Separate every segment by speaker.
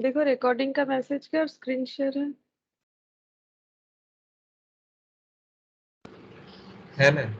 Speaker 1: देखो रिकॉर्डिंग का मैसेज क्या और स्क्रीन शेयर
Speaker 2: है ना।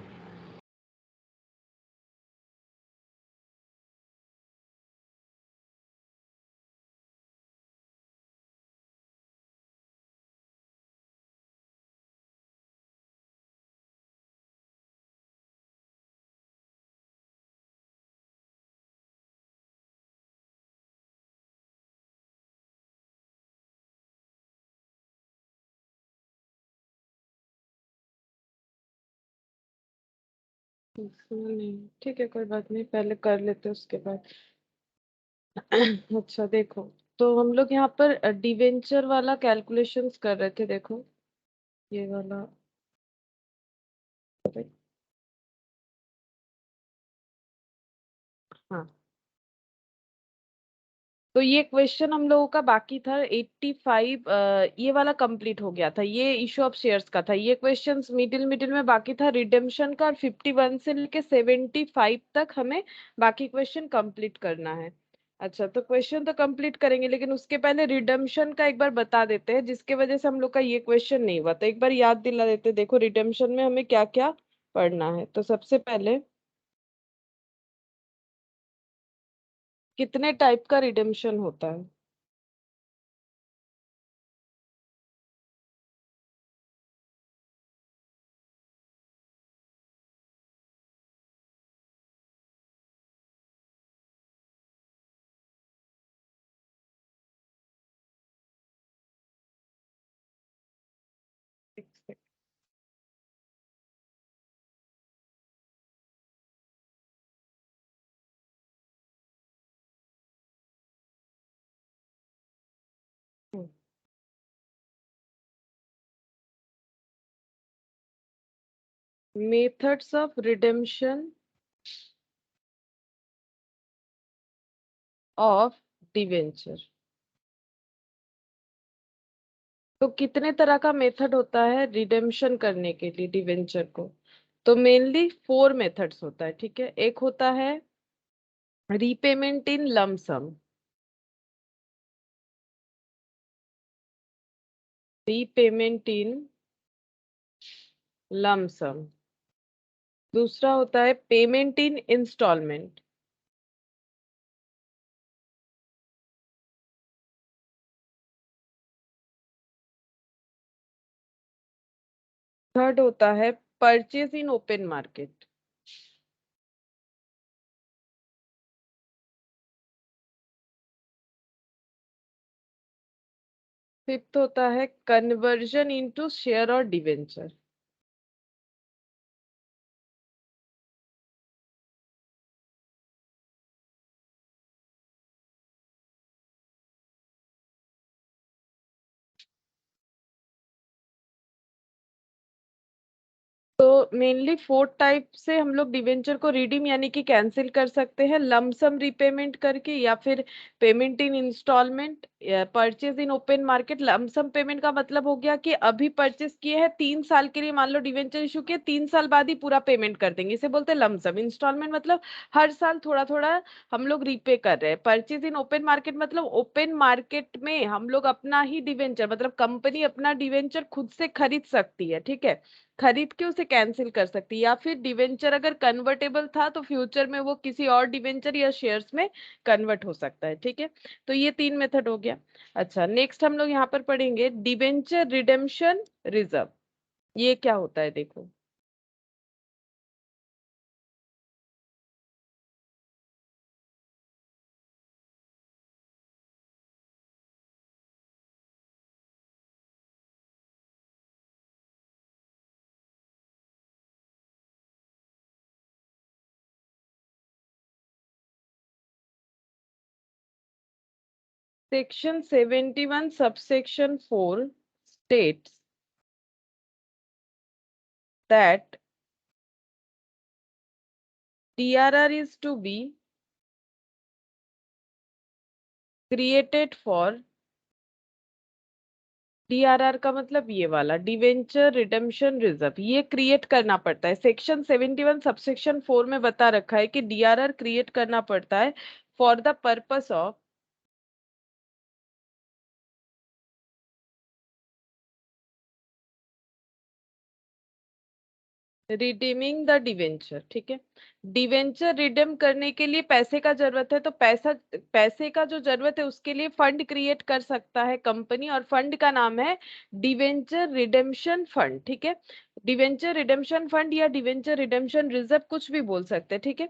Speaker 1: नहीं, ठीक है, कोई बात नहीं, पहले कर लेते हैं उसके बाद। अच्छा देखो, तो हम लोग यहाँ पर डिवेंचर वाला कैलकुलेशंस कर रहे थे। देखो ये वाला, हाँ, तो ये क्वेश्चन हम लोगों का बाकी था 85। ये वाला कंप्लीट हो गया था, ये इशू ऑफ शेयर्स का था। ये क्वेश्चंस मिडिल मिडिल में बाकी था रिडेम्पशन का, और 51 से लेके 75 तक हमें बाकी क्वेश्चन कंप्लीट करना है। अच्छा, तो क्वेश्चन तो कंप्लीट करेंगे, लेकिन उसके पहले रिडेम्पशन का एक बार बता देते हैं, जिसके वजह से हम लोग का ये क्वेश्चन नहीं हुआ, तो एक बार याद दिला देते हैं। देखो रिडेम्पशन में हमें क्या क्या पढ़ना है। तो सबसे पहले कितने टाइप का रिडेम्पशन होता है? Methods of redemption of debenture. तो कितने तरह का मेथड होता है रिडेम्पशन करने के लिए डिवेंचर को? तो मेनली 4 मेथड्स होता है, ठीक है। एक होता है रीपेमेंट इन लमसम, रीपेमेंट इन लमसम। दूसरा होता है पेमेंट इन इंस्टॉलमेंट। थर्ड होता है purchase in open market. Fifth होता है कन्वर्जन इनटू शेयर और डिवेंचर। तो मेनली 4 टाइप से हम लोग डिवेंचर को रिडीम यानी कि कैंसिल कर सकते हैं, लमसम रीपेमेंट करके, या फिर payment in instalment, purchase in open market. Lump sum payment का मतलब हो गया कि अभी परचेज किए हैं 3 साल के लिए, मान लो डिवेंचर इशू किए, 3 साल बाद ही पूरा पेमेंट कर देंगे, इसे बोलते हैं लमसम। इंस्टॉलमेंट मतलब हर साल थोड़ा थोड़ा हम लोग रीपे कर रहे हैं। परचेज इन ओपन मार्केट मतलब ओपन मार्केट में हम लोग अपना ही डिवेंचर, मतलब कंपनी अपना डिवेंचर खुद से खरीद सकती है, ठीक है, खरीद के उसे कैंसिल कर सकती है। या फिर डिवेंचर अगर कन्वर्टेबल था तो फ्यूचर में वो किसी और डिवेंचर या शेयर्स में कन्वर्ट हो सकता है, ठीक है। तो ये 3 मेथड हो गया। अच्छा, नेक्स्ट हम लोग यहाँ पर पढ़ेंगे डिवेंचर रिडेम्पशन रिजर्व। ये क्या होता है देखो। Section 71 subsection 4 states that DRR is to be created for, DRR का मतलब ये वाला डिवेंचर रिडेम्पशन रिजर्व, ये क्रिएट करना पड़ता है। सेक्शन 71 सबसेक्शन 4 में बता रखा है कि डीआरआर क्रिएट करना पड़ता है for the purpose of redeeming the debenture, ठीक है। डिवेंचर रिडीम करने के लिए पैसे का जरूरत है, तो पैसे का जो जरूरत है उसके लिए फंड क्रिएट कर सकता है कंपनी, और फंड का नाम है डिवेंचर रिडेम्पशन फंड, ठीक है। डिवेंचर रिडेम्पशन फंड या डिवेंचर रिडेम्पशन रिजर्व कुछ भी बोल सकते हैं, ठीक है।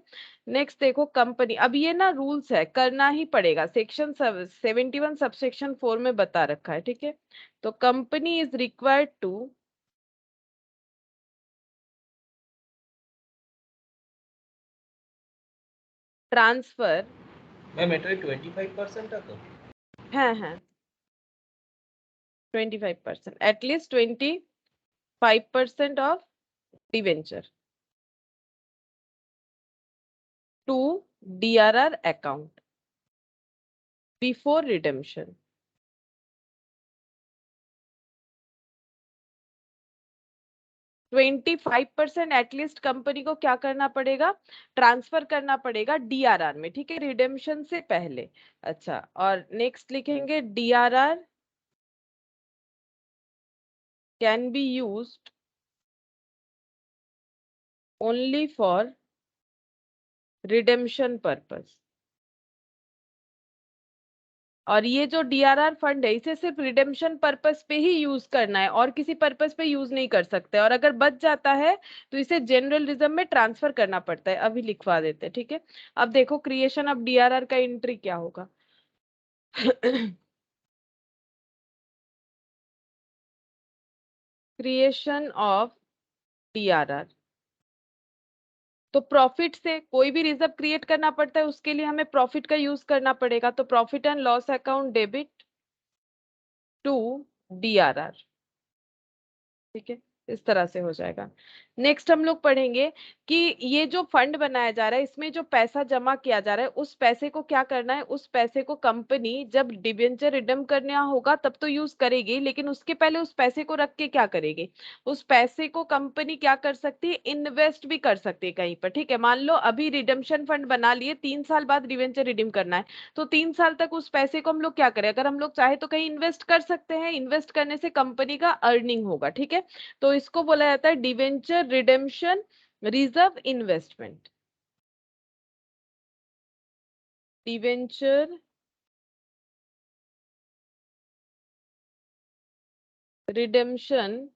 Speaker 1: नेक्स्ट देखो कंपनी, अब ये ना रूल्स है, करना ही पड़ेगा, सेक्शन 71 सबसेक्शन 4 में बता रखा है, ठीक है। तो company is required to transfer,
Speaker 2: ma'am এটা 25% তো?
Speaker 1: হ্যাঁ হ্যাঁ 25%, at least 25% of debenture to DRR account before redemption. 25% at least company को क्या करना पड़ेगा, ट्रांसफर करना पड़ेगा डीआरआर में, ठीक है, रिडेम्पशन से पहले। अच्छा, और नेक्स्ट लिखेंगे DRR can be used only for redemption purpose. और ये जो डीआरआर फंड है इसे सिर्फ रिडेम्पशन पर्पस पे ही यूज करना है, और किसी पर्पस पे यूज नहीं कर सकते, और अगर बच जाता है तो इसे जनरल रिजर्व में ट्रांसफर करना पड़ता है, अभी लिखवा देते हैं, ठीक है। अब देखो क्रिएशन ऑफ डीआरआर का एंट्री क्या होगा। क्रिएशन ऑफ डीआरआर, तो प्रॉफिट से कोई भी रिजर्व क्रिएट करना पड़ता है, उसके लिए हमें प्रॉफिट का यूज करना पड़ेगा, तो profit and loss account debit to DRR, ठीक है, इस तरह से हो जाएगा। नेक्स्ट हम लोग पढ़ेंगे कि ये जो फंड बनाया जा रहा है इसमें जो पैसा जमा किया जा रहा है उस पैसे को क्या करना है, उस पैसे को कंपनी जब डिबेंचर रिडीम करना होगा तब तो यूज करेगी, लेकिन उसके पहले उस पैसे को रख के क्या करेगी, उस पैसे को कंपनी क्या कर सकती है, इन्वेस्ट भी कर सकती है कहीं पर, ठीक है। मान लो अभी रिडम्पशन फंड बना लिए, 3 साल बाद डिबेंचर रिडीम करना है, तो 3 साल तक उस पैसे को हम लोग क्या करें, अगर हम लोग चाहे तो कहीं इन्वेस्ट कर सकते हैं, इन्वेस्ट करने से कंपनी का अर्निंग होगा, ठीक है। तो इसको बोला जाता है debenture redemption reserve investment. Debenture redemption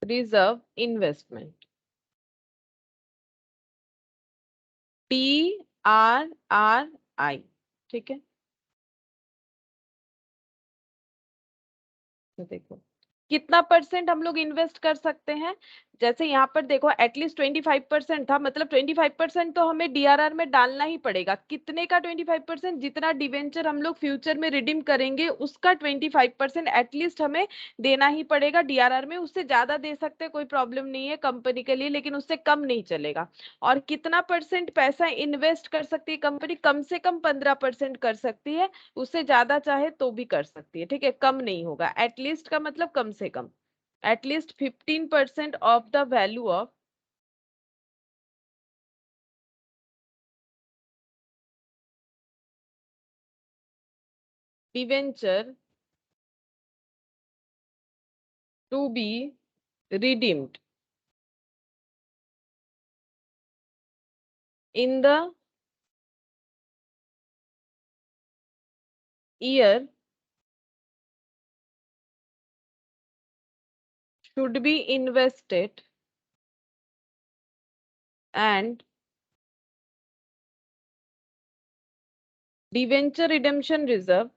Speaker 1: reserve investment, TRRI, ठीक है। तो देखो कितना परसेंट हम लोग इन्वेस्ट कर सकते हैं, जैसे यहाँ पर देखो एटलीस्ट 25% था, मतलब 25% तो हमें डीआरआर में डालना ही पड़ेगा। कितने का 25%, जितना डिवेंचर हम लोग फ्यूचर में रिडीम करेंगे उसका 25% एटलीस्ट हमें देना ही पड़ेगा डीआरआर में। उससे ज्यादा दे सकते हैं, कोई प्रॉब्लम नहीं है कंपनी के लिए, लेकिन उससे कम नहीं चलेगा। और कितना परसेंट पैसा इन्वेस्ट कर सकती है कंपनी, कम से कम 15% कर सकती है, उससे ज्यादा चाहे तो भी कर सकती है, ठीक है, कम नहीं होगा। एटलीस्ट का मतलब कम से कम, at least 15% of the value of debenture to be redeemed in the year should be invested and debenture redemption reserve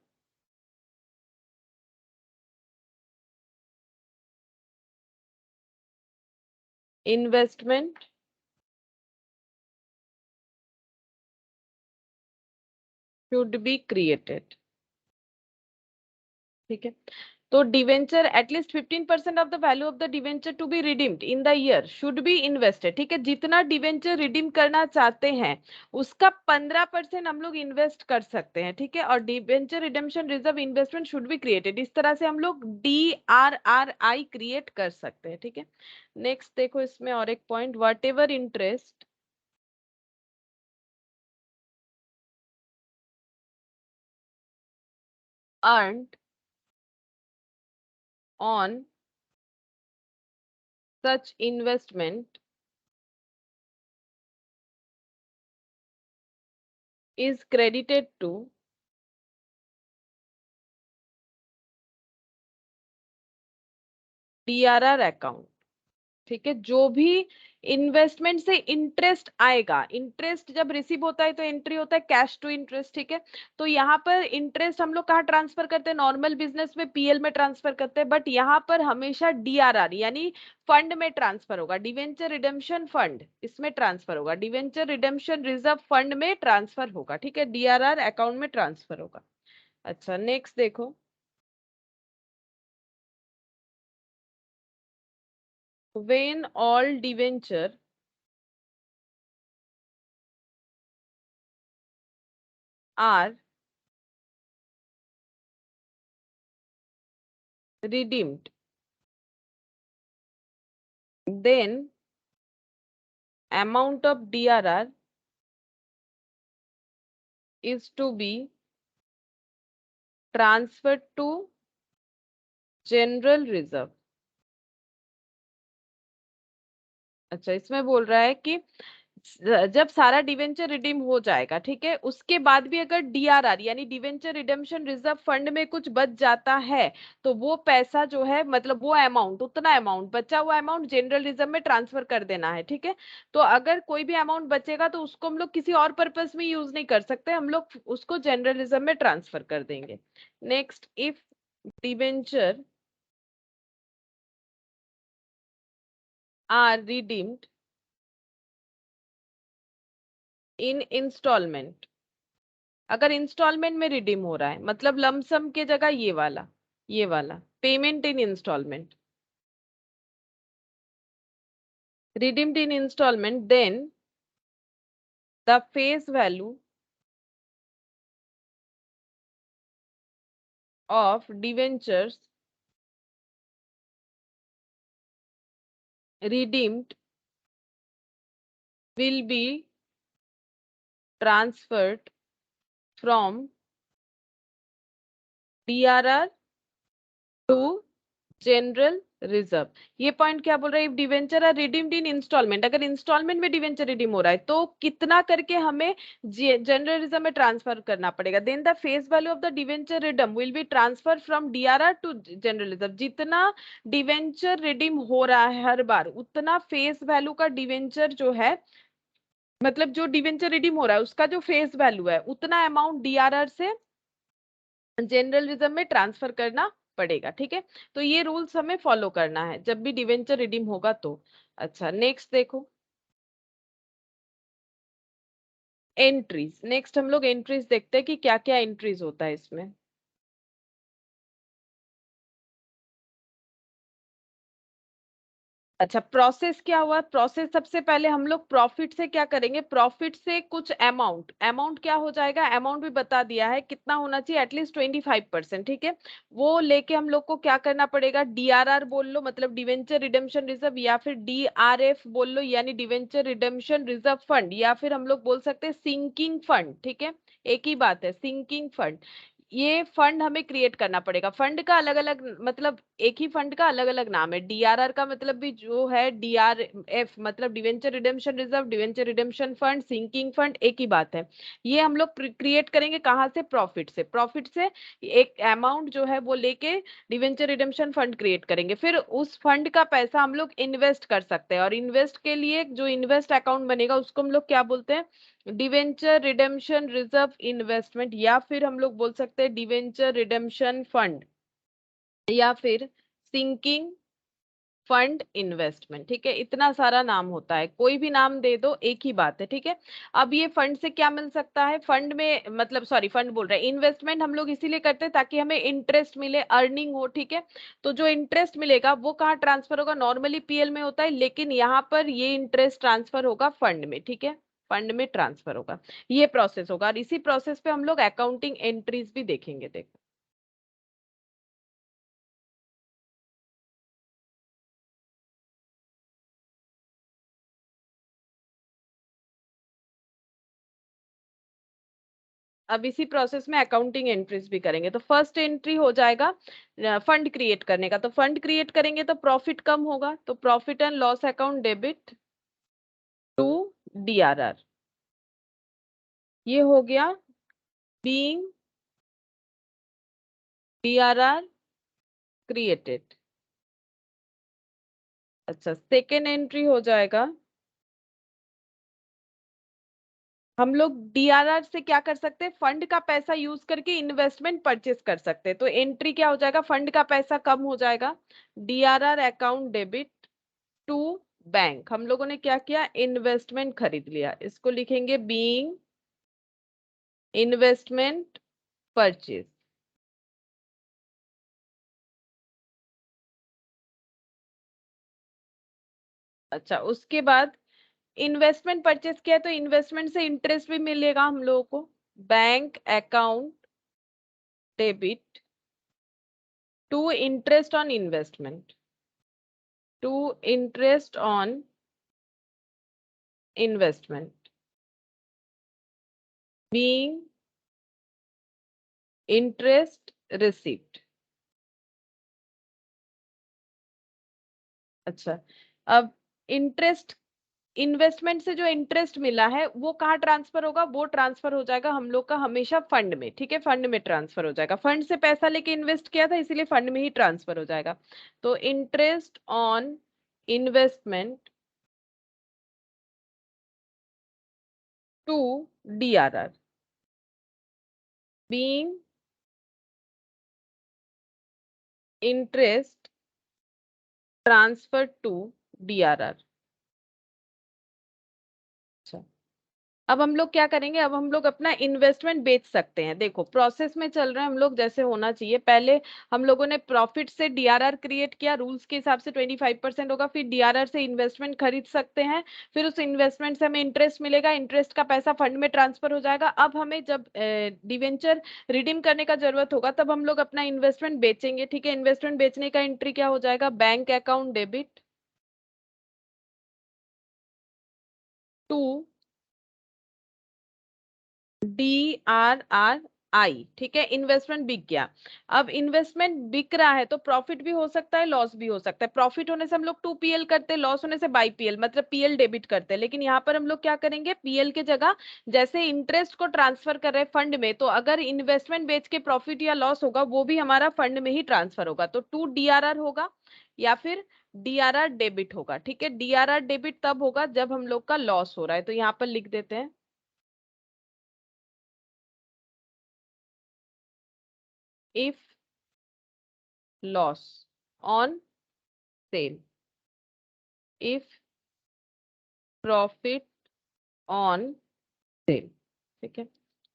Speaker 1: investment should be created, ठीक है। तो debenture at least 15% of the value of the debenture to be redeemed in the year should be invested, ठीक है। जितना debenture redeem करना चाहते हैं उसका 15% हम लोग इन्वेस्ट कर सकते हैं, ठीक है। और debenture redemption reserve investment should be created, इस तरह से हम लोग DRRI क्रिएट कर सकते हैं, ठीक है। नेक्स्ट देखो इसमें और एक point, what ever interest earned on such investment is credited to DRR account। ठीक है, जो भी इन्वेस्टमेंट से इंटरेस्ट आएगा, इंटरेस्ट जब रिसीव होता है तो एंट्री होता है कैश टू इंटरेस्ट। ठीक है, तो यहाँ पर इंटरेस्ट हम लोग कहाँ ट्रांसफर करते हैं, नॉर्मल बिजनेस में पीएल में ट्रांसफर करते हैं, बट यहाँ पर हमेशा डीआरआर यानी फंड में ट्रांसफर होगा, डिवेंचर रिडेम्पशन फंड इसमें ट्रांसफर होगा, डिवेंचर रिडेम्पशन रिजर्व फंड में ट्रांसफर होगा। ठीक है, डीआरआर अकाउंट में ट्रांसफर होगा। अच्छा, नेक्स्ट देखो, when all debenture are redeemed, then amount of DRR is to be transferred to general reserve। अच्छा, इसमें बोल रहा है कि जब सारा डिवेंचर रिडीम हो जाएगा, ठीक है, उसके बाद भी अगर डीआरआर यानी डिवेंचर रिडेम्पशन रिजर्व फंड में कुछ बच जाता है, तो वो पैसा जो है मतलब वो अमाउंट, उतना अमाउंट बचा हुआ अमाउंट जनरल रिजर्व में ट्रांसफर कर देना है। ठीक है, तो अगर कोई भी अमाउंट बचेगा तो उसको हम लोग किसी और पर्पस में यूज नहीं कर सकते, हम लोग उसको जनरल रिजर्व में ट्रांसफर कर देंगे। Next, if debenture are redeemed in instalment, अगर इंस्टॉलमेंट में रिडीम हो रहा है मतलब लमसम के जगह ये वाला payment in instalment, redeemed in installment, then the face value of debentures redeemed will be transferred from DRR to general reserve. ये पॉइंट क्या बोल रहा है, if debenture are redeemed in instalment, अगर इंस्टॉलमेंट में डिवेंचर रिडीम हो रहा है तो कितना करके हमें जनरल रिजर्व में ट्रांसफर करना पड़ेगा, then the face value of the debenture redeem will be transfer from DRR to general reserve. जितना डिवेंचर रिडीम हो रहा है हर बार, उतना फेस वैल्यू का डिवेंचर जो है, मतलब जो डिवेंचर रिडीम हो रहा है उसका जो फेस वैल्यू है, उतना अमाउंट डीआरआर से जनरल रिजर्व में ट्रांसफर करना पड़ेगा। ठीक है, तो ये रूल्स हमें फॉलो करना है जब भी डिवेंचर रिडीम होगा तो। अच्छा, नेक्स्ट देखो, एंट्रीज। नेक्स्ट हम लोग एंट्रीज देखते हैं कि क्या क्या एंट्रीज होता है इसमें। अच्छा, प्रोसेस क्या हुआ, प्रोसेस सबसे पहले हम लोग प्रॉफिट से क्या करेंगे, प्रॉफिट से कुछ अमाउंट, अमाउंट क्या हो जाएगा, अमाउंट भी बता दिया है कितना होना चाहिए, एटलीस्ट 25%। ठीक है, वो लेके हम लोग को क्या करना पड़ेगा, डीआरआर बोल लो मतलब डिवेंचर रिडेम्पशन रिजर्व, या फिर डीआरएफ बोल लो यानी डिवेंचर रिडेम्पशन रिजर्व फंड, या फिर हम लोग बोल सकते हैं सिंकिंग फंड। ठीक है, एक ही बात है, सिंकिंग फंड। ये फंड हमें क्रिएट करना पड़ेगा। फंड का अलग अलग मतलब एक ही फंड का अलग अलग नाम है, डीआरआर का मतलब भी जो है डीआरएफ मतलब debenture redemption reserve, debenture redemption fund, sinking fund, एक ही बात है। ये हम लोग क्रिएट करेंगे कहाँ से, प्रॉफिट से। प्रॉफिट से एक अमाउंट जो है वो लेके डिवेंचर रिडेम्पशन फंड क्रिएट करेंगे, फिर उस फंड का पैसा हम लोग इन्वेस्ट कर सकते हैं, और इन्वेस्ट के लिए जो इन्वेस्ट अकाउंट बनेगा उसको हम लोग क्या बोलते हैं, डिवेंचर रिडेम्पशन रिजर्व इन्वेस्टमेंट, या फिर हम लोग बोल सकते हैं डिवेंचर रिडेम्पशन फंड, या फिर सिंकिंग फंड इन्वेस्टमेंट। ठीक है, इतना सारा नाम होता है, कोई भी नाम दे दो एक ही बात है। ठीक है, अब ये फंड से क्या मिल सकता है, फंड में मतलब सॉरी फंड बोल रहे हैं, इन्वेस्टमेंट हम लोग इसीलिए करते हैं ताकि हमें इंटरेस्ट मिले, अर्निंग हो। ठीक है, तो जो इंटरेस्ट मिलेगा वो कहाँ ट्रांसफर होगा, नॉर्मली पीएल में होता है, लेकिन यहाँ पर ये इंटरेस्ट ट्रांसफर होगा फंड में। ठीक है, फंड में ट्रांसफर होगा, ये प्रोसेस होगा, और इसी प्रोसेस पे हम लोग अकाउंटिंग एंट्रीज भी देखेंगे। देखो, अब इसी प्रोसेस में अकाउंटिंग एंट्रीज भी करेंगे। तो फर्स्ट एंट्री हो जाएगा फंड क्रिएट करने का। तो फंड क्रिएट करेंगे तो प्रॉफिट कम होगा, तो profit and loss account debit to DRR। ये हो गया बीइंग DRR क्रिएटेड। अच्छा, सेकेंड एंट्री हो जाएगा, हम लोग DRR से क्या कर सकते हैं, फंड का पैसा यूज करके इन्वेस्टमेंट परचेस कर सकते हैं। तो एंट्री क्या हो जाएगा, फंड का पैसा कम हो जाएगा, DRR account debit to bank. हम लोगों ने क्या किया, इन्वेस्टमेंट खरीद लिया, इसको लिखेंगे बीइंग इन्वेस्टमेंट परचेज। अच्छा, उसके बाद इन्वेस्टमेंट परचेज किया है तो इन्वेस्टमेंट से इंटरेस्ट भी मिलेगा हम लोगों को, bank account debit to interest on investment, to interest on investment being interest received. अच्छा, अब इंटरेस्ट, इन्वेस्टमेंट से जो इंटरेस्ट मिला है वो कहाँ ट्रांसफर होगा, वो ट्रांसफर हो जाएगा हम लोग का हमेशा फंड में। ठीक है, फंड में ट्रांसफर हो जाएगा, फंड से पैसा लेके इन्वेस्ट किया था इसीलिए फंड में ही ट्रांसफर हो जाएगा। तो interest on investment to DRR being interest transfer to DRR। अच्छा, अब हम लोग क्या करेंगे, अब हम लोग अपना इन्वेस्टमेंट बेच सकते हैं। देखो प्रोसेस में चल रहे हैं हम लोग, जैसे होना चाहिए, पहले हम लोगों ने प्रॉफिट से DRR क्रिएट किया, रूल्स के हिसाब से 25% होगा, फिर DRR से इन्वेस्टमेंट खरीद सकते हैं, फिर उस इन्वेस्टमेंट से हमें इंटरेस्ट मिलेगा, इंटरेस्ट का पैसा फंड में ट्रांसफर हो जाएगा। अब हमें जब डिवेंचर रिडीम करने का जरूरत होगा तब हम लोग अपना इन्वेस्टमेंट बेचेंगे। ठीक है, इन्वेस्टमेंट बेचने का एंट्री क्या हो जाएगा, bank account debit to DRRI। ठीक है, इन्वेस्टमेंट बिक गया। अब इन्वेस्टमेंट बिक रहा है तो प्रॉफिट भी हो सकता है, लॉस भी हो सकता है। प्रॉफिट होने से हम लोग 2PL करते हैं, लॉस होने से बाई PL, मतलब PL डेबिट करते हैं। लेकिन यहाँ पर हम लोग क्या करेंगे, PL के जगह जैसे इंटरेस्ट को ट्रांसफर कर रहे हैं फंड में, तो अगर इन्वेस्टमेंट बेच के प्रॉफिट या लॉस होगा वो भी हमारा फंड में ही ट्रांसफर होगा। तो 2DRR होगा या फिर DRR डेबिट होगा। ठीक है, DRR डेबिट तब होगा जब हम लोग का लॉस हो रहा है, तो यहाँ पर लिख देते हैं if loss on sale, if profit on sale। ठीक है,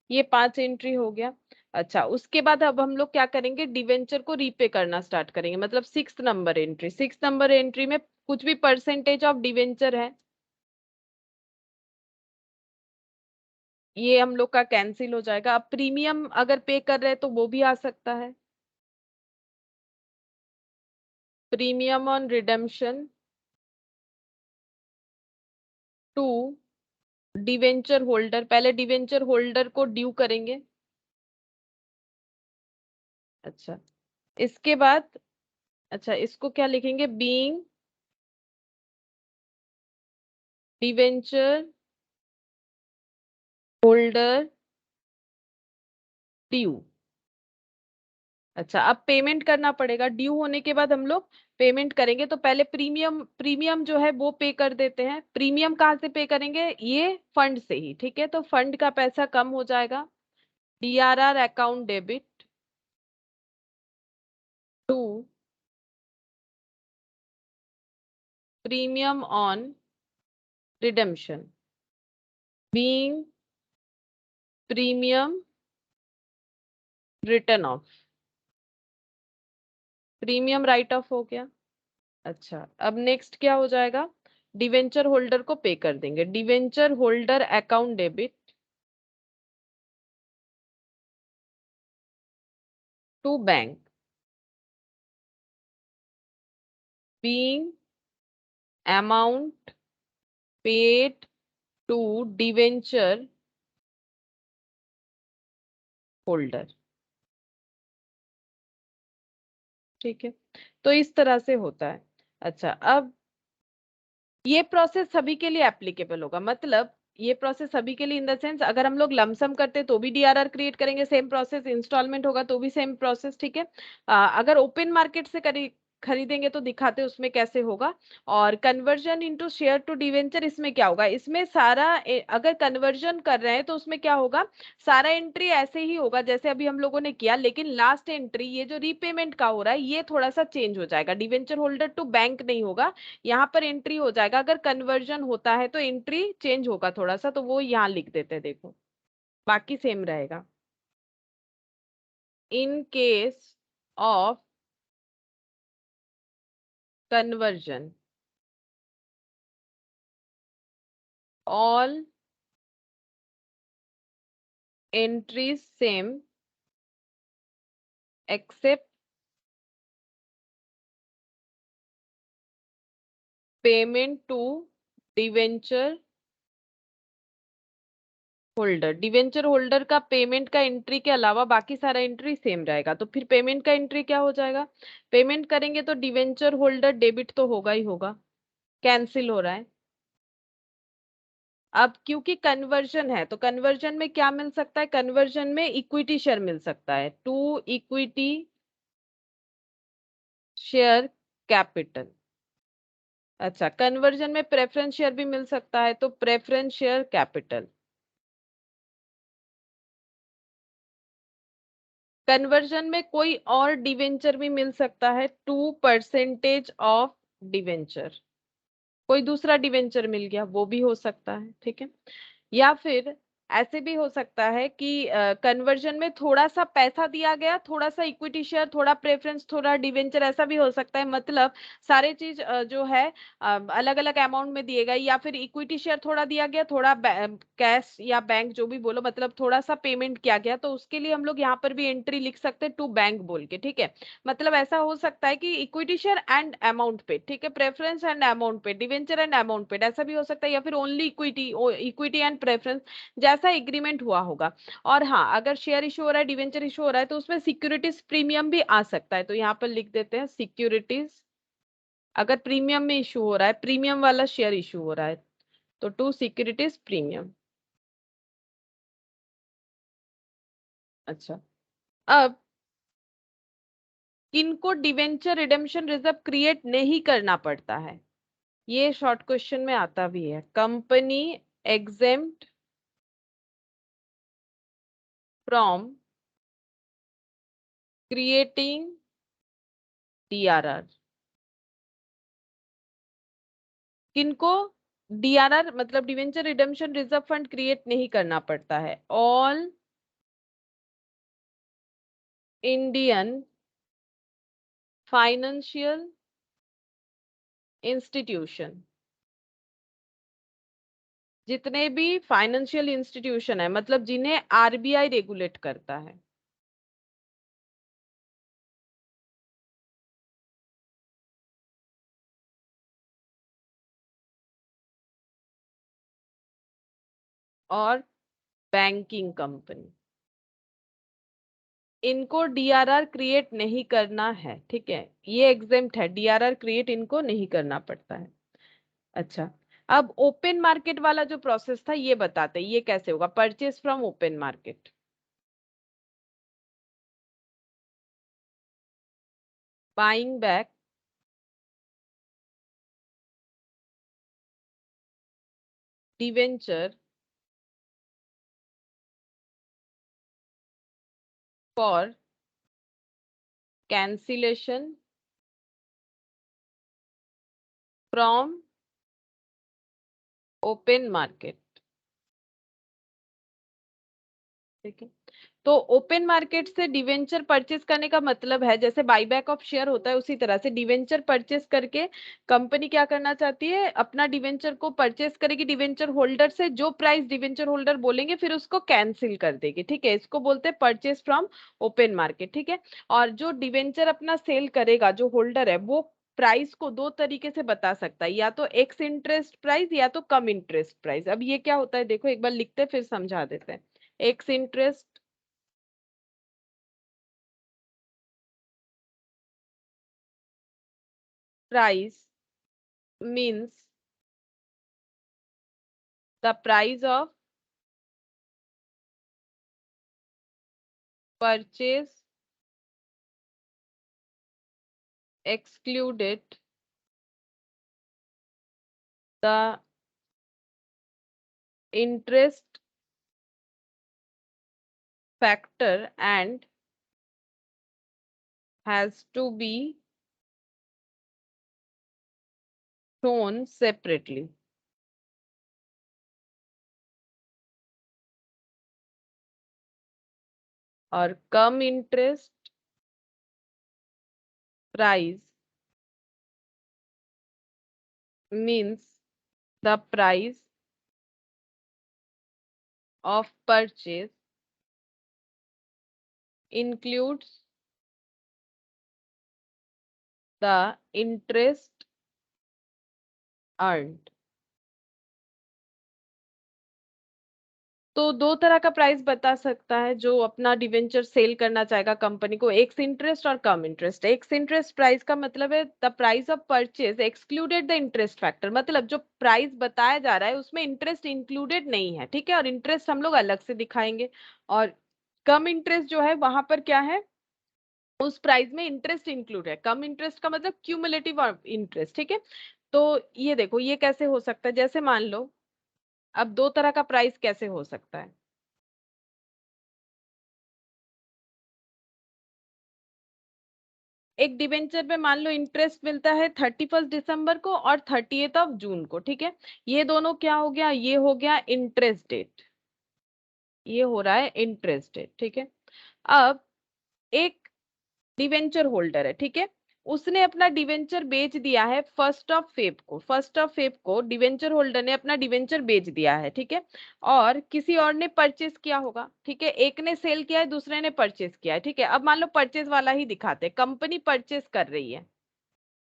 Speaker 1: ये 5 एंट्री हो गया। अच्छा, उसके बाद अब हम लोग क्या करेंगे, डिवेंचर को रीपे करना स्टार्ट करेंगे, मतलब 6 नंबर एंट्री। 6 नंबर एंट्री में कुछ भी परसेंटेज ऑफ डिवेंचर है ये हम लोग का कैंसिल हो जाएगा। अब प्रीमियम अगर पे कर रहे हैं तो वो भी आ सकता है, premium on redemption to debenture holder. पहले डिवेंचर होल्डर को ड्यू करेंगे। अच्छा, इसके बाद, अच्छा इसको क्या लिखेंगे, बीइंग डिवेंचर होल्डर ड्यू। अच्छा, अब पेमेंट करना पड़ेगा, ड्यू होने के बाद हम लोग पेमेंट करेंगे। तो पहले प्रीमियम, प्रीमियम जो है वो पे कर देते हैं। प्रीमियम कहाँ से पे करेंगे, ये फंड से ही। ठीक है, तो फंड का पैसा कम हो जाएगा, DRR account debit to premium on redemption being premium written off, premium write off हो गया। अच्छा, अब नेक्स्ट क्या हो जाएगा, डिवेंचर होल्डर को पे कर देंगे, debenture holder account debit to bank being amount paid to debenture holder. ठीक है, तो इस तरह से होता है। अच्छा, अब ये प्रोसेस सभी के लिए एप्लीकेबल होगा, मतलब ये प्रोसेस सभी के लिए इन द सेंस, अगर हम लोग लमसम करते तो भी डीआरआर क्रिएट करेंगे, सेम प्रोसेस, इंस्टॉलमेंट होगा तो भी सेम प्रोसेस। ठीक है, अगर ओपन मार्केट से खरीदेंगे तो दिखाते उसमें कैसे होगा। और conversion into share to debenture, इसमें क्या होगा, इसमें सारा अगर कन्वर्जन कर रहे हैं तो उसमें क्या होगा, सारा एंट्री ऐसे ही होगा जैसे अभी हम लोगों ने किया, लेकिन लास्ट एंट्री ये जो रीपेमेंट का हो रहा है ये थोड़ा सा चेंज हो जाएगा, डिवेंचर होल्डर टू बैंक नहीं होगा, यहाँ पर एंट्री हो जाएगा। अगर कन्वर्जन होता है तो एंट्री चेंज होगा थोड़ा सा, तो वो यहाँ लिख देते हैं, देखो बाकी सेम रहेगा। In case of conversion all entries same except payment to debenture holder. Debenture holder का पेमेंट का एंट्री के अलावा बाकी सारा एंट्री सेम रहेगा। तो फिर पेमेंट का एंट्री क्या हो जाएगा, पेमेंट करेंगे तो डिवेंचर होल्डर डेबिट तो होगा ही होगा, कैंसिल हो रहा है। अब क्योंकि कन्वर्जन है तो कन्वर्जन में क्या मिल सकता है, कन्वर्जन में इक्विटी शेयर मिल सकता है, टू इक्विटी शेयर कैपिटल। अच्छा, कन्वर्जन में प्रेफरेंस शेयर भी मिल सकता है, तो प्रेफरेंस शेयर कैपिटल। कन्वर्जन में कोई और डिवेंचर भी मिल सकता है, 2% ऑफ डिवेंचर, कोई दूसरा डिवेंचर मिल गया वो भी हो सकता है। ठीक है, या फिर ऐसे भी हो सकता है कि कन्वर्जन में थोड़ा सा पैसा दिया गया, थोड़ा सा इक्विटी शेयर, थोड़ा प्रेफरेंस, थोड़ा डिवेंचर, ऐसा भी हो सकता है। मतलब सारे चीज जो है अलग अलग अमाउंट में दिए गए, या फिर इक्विटी शेयर थोड़ा दिया गया, थोड़ा कैश या बैंक जो भी बोलो, मतलब थोड़ा सा पेमेंट किया गया, तो उसके लिए हम लोग यहाँ पर भी एंट्री लिख सकते हैं टू बैंक बोल के। ठीक है, मतलब ऐसा हो सकता है कि इक्विटी शेयर एंड अमाउंट पे, ठीक है, प्रेफरेंस एंड अमाउंट पे, डिवेंचर एंड अमाउंट पे, ऐसा भी हो सकता है, या फिर only equity, equity and preference, जैसा एग्रीमेंट हुआ होगा। और हाँ, अगर शेयर इशू हो रहा है, डिवेंचर इशू हो रहा है, तो उसमें सिक्योरिटीज प्रीमियम भी आ सकता है, तो यहाँ पर लिख देते हैं सिक्योरिटीज। अगर प्रीमियम में इशू हो रहा है, प्रीमियम वाला शेयर इशू हो रहा है, तो टू सिक्योरिटीज प्रीमियम। अच्छा, अब किनको डिवेंचर रिडेम्पशन रिजर्व क्रिएट नहीं करना पड़ता है, ये शॉर्ट क्वेश्चन में आता भी है। Company exempt from creating DRR. किनको डीआरआर मतलब debenture redemption reserve fund create नहीं करना पड़ता है, ऑल इंडियन फाइनेंशियल इंस्टीट्यूशन, जितने भी फाइनेंशियल इंस्टीट्यूशन है, मतलब जिन्हें आरबीआई रेगुलेट करता है, और बैंकिंग कंपनी, इनको डीआरआर क्रिएट नहीं करना है। ठीक है, ये एग्जेम्प्ट है, डीआरआर क्रिएट इनको नहीं करना पड़ता है। अच्छा, अब ओपन मार्केट वाला जो प्रोसेस था ये बताते हैं, ये कैसे होगा, purchase from open market. Buying back debenture for cancellation from open market. ठीक है, तो ओपन मार्केट से डिवेंचर परचेस करने का मतलब है, जैसे बाईबैक ऑफ शेयर होता है उसी तरह से डिवेंचर परचेस करके कंपनी क्या करना चाहती है, अपना डिवेंचर को परचेस करेगी, डिवेंचर होल्डर से जो प्राइस डिवेंचर होल्डर बोलेंगे फिर उसको कैंसिल कर देगी। ठीक है, इसको बोलते हैं परचेस फ्रॉम ओपन मार्केट। ठीक है, और जो डिवेंचर अपना सेल करेगा, जो होल्डर है, वो प्राइस को दो तरीके से बता सकता है, या तो एक्स इंटरेस्ट प्राइस या तो कम इंटरेस्ट प्राइस। अब ये क्या होता है देखो, एक बार लिखते फिर समझा देते हैं। X interest price means the price of purchase excluded the interest factor and has to be shown separately. और cum interest price means the price of purchase includes the interest earned. तो दो तरह का प्राइस बता सकता है जो अपना डिवेंचर सेल करना चाहेगा कंपनी को, एक्स इंटरेस्ट और cum interest. Ex interest price का मतलब है the price of purchase excluded the interest factor, मतलब जो प्राइस बताया जा रहा है उसमें इंटरेस्ट इंक्लूडेड नहीं है, ठीक है, और इंटरेस्ट हम लोग अलग से दिखाएंगे। और कम इंटरेस्ट जो है वहां पर क्या है, उस प्राइस में इंटरेस्ट इंक्लूड है। कम इंटरेस्ट का मतलब क्यूमुलेटिव इंटरेस्ट, ठीक है। तो ये देखो ये कैसे हो सकता है, जैसे मान लो अब दो तरह का प्राइस कैसे हो सकता है। एक डिबेंचर में मान लो इंटरेस्ट मिलता है 31 दिसंबर को और 30th ऑफ जून को, ठीक है। ये दोनों क्या हो गया, ये हो गया इंटरेस्ट डेट, ये हो रहा है इंटरेस्ट डेट, ठीक है। अब एक डिवेंचर होल्डर है, ठीक है, उसने अपना डिवेंचर बेच दिया है 1 को, 1 को डिवेंचर होल्डर ने अपना डिवेंचर बेच दिया है, ठीक है। और किसी और ने परचेस किया होगा, ठीक है, एक ने सेल किया है दूसरे ने परचेस किया है, ठीक है। अब मान लो परचेस वाला ही दिखाते, कंपनी परचेस कर रही है,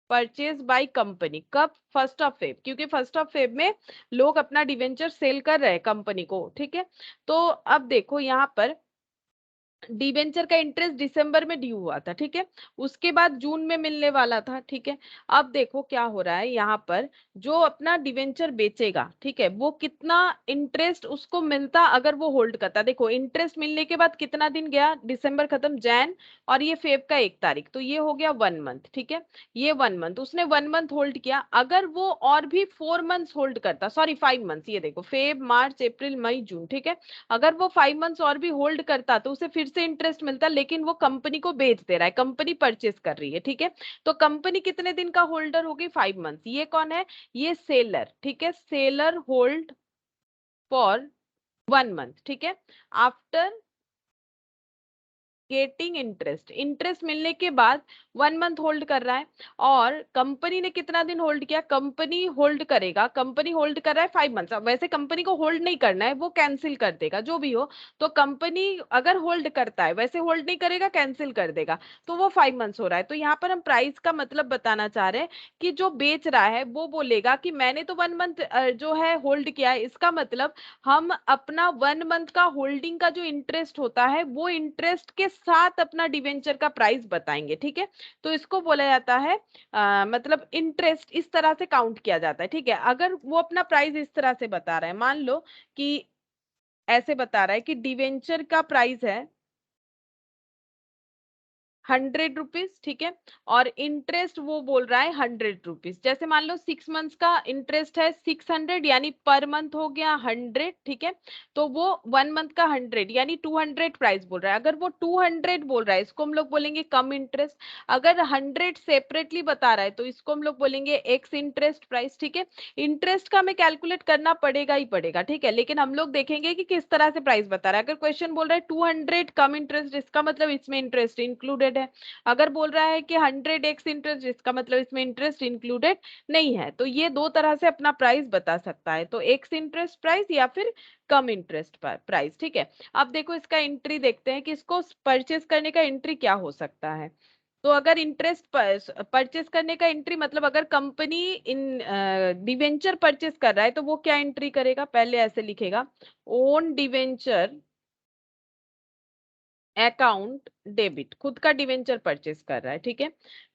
Speaker 1: परचेज बाय कंपनी कब, 1 क्योंकि 1 में लोग अपना डिवेंचर सेल कर रहे हैं कंपनी को, ठीक है। तो अब देखो यहाँ पर डिबेंचर का इंटरेस्ट दिसंबर में ड्यू हुआ था, ठीक है, उसके बाद जून में मिलने वाला था, ठीक है। अब देखो क्या हो रहा है यहाँ पर, जो अपना डिबेंचर बेचेगा, ठीक है, वो कितना इंटरेस्ट उसको मिलता अगर वो होल्ड करता। देखो इंटरेस्ट मिलने के बाद कितना दिन गया, दिसंबर खत्म, जैन, और ये फेब का 1 तारीख, तो ये हो गया 1 मंथ, ठीक है। ये 1 मंथ उसने 1 मंथ होल्ड किया, अगर वो और भी 4 मंथ्स होल्ड करता, सॉरी 5 मंथ्स, ये देखो फेब मार्च अप्रैल मई जून, ठीक है, अगर वो 5 मंथ्स और भी होल्ड करता तो उसे फिर से इंटरेस्ट मिलता, लेकिन वो कंपनी को बेच दे रहा है, कंपनी परचेस कर रही है, ठीक है। तो कंपनी कितने दिन का होल्डर होगी, 5 मंथ्स। ये कौन है, ये सेलर, ठीक है, सेलर होल्ड फॉर 1 मंथ, ठीक है। आफ्टर गेटिंग इंटरेस्ट, इंटरेस्ट मिलने के बाद 1 मंथ होल्ड कर रहा है, और कंपनी ने कितना दिन होल्ड किया, कंपनी होल्ड करेगा, कंपनी होल्ड कर रहा है 5 मंथ्स। अब वैसे कंपनी को होल्ड नहीं करना है, वो कैंसिल कर देगा जो भी हो, तो कंपनी अगर होल्ड करता है, वैसे होल्ड नहीं करेगा कैंसिल कर देगा, तो वो 5 मंथ्स हो रहा है। तो यहाँ पर हम प्राइस का मतलब बताना चाह रहे हैं कि जो बेच रहा है वो बोलेगा कि मैंने तो 1 मंथ जो है होल्ड किया है, इसका मतलब हम अपना 1 मंथ का होल्डिंग का जो इंटरेस्ट होता है वो इंटरेस्ट के साथ अपना डिवेंचर का प्राइस बताएंगे, ठीक है। तो इसको बोला जाता है मतलब इंटरेस्ट इस तरह से काउंट किया जाता है, ठीक है। अगर वो अपना प्राइस इस तरह से बता रहा है, मान लो कि ऐसे बता रहा है कि डिवेंचर का प्राइस है 100 रुपीज, ठीक है, और इंटरेस्ट वो बोल रहा है 100 रुपीज। जैसे मान लो 6 मंथ्स का इंटरेस्ट है 600, यानी पर मंथ हो गया 100, ठीक है। तो वो 1 मंथ का 100 यानी 200 प्राइस बोल रहा है। अगर वो 200 बोल रहा है, इसको हम लोग बोलेंगे कम इंटरेस्ट। अगर 100 सेपरेटली बता रहा है तो इसको हम लोग बोलेंगे एक्स इंटरेस्ट प्राइस, ठीक है। इंटरेस्ट का हमें कैलकुलेट करना पड़ेगा ही पड़ेगा, ठीक है, लेकिन हम लोग देखेंगे कि किस तरह से प्राइस बता रहा है। अगर क्वेश्चन बोल रहा है 200 कम इंटरेस्ट, इसका मतलब इसमें इंटरेस्ट इंक्लूडेड है। अगर बोल रहा है कि 100x इंटरेस्ट, इसका मतलब इसमें इंटरेस्ट इंक्लूडेड नहीं है। तो ये दो तरह से अपना प्राइस बता सकता है, तो एक्स इंटरेस्ट प्राइस या फिर कम इंटरेस्ट प्राइस, ठीक है। अब देखो इसका एंट्री देखते हैं कि इसको परचेस करने का एंट्री क्या हो सकता है। तो अगर इंटरेस्ट परचेस करने का एंट्री मतलब अगर कंपनी इन डिवेंचर परचेस कर रहा है तो वो क्या एंट्री करेगा, पहले ऐसे लिखेगा, ओन डिवेंचर अकाउंट डेबिट, खुद का डिवेंचर परचेस कर रहा है, ठीक है।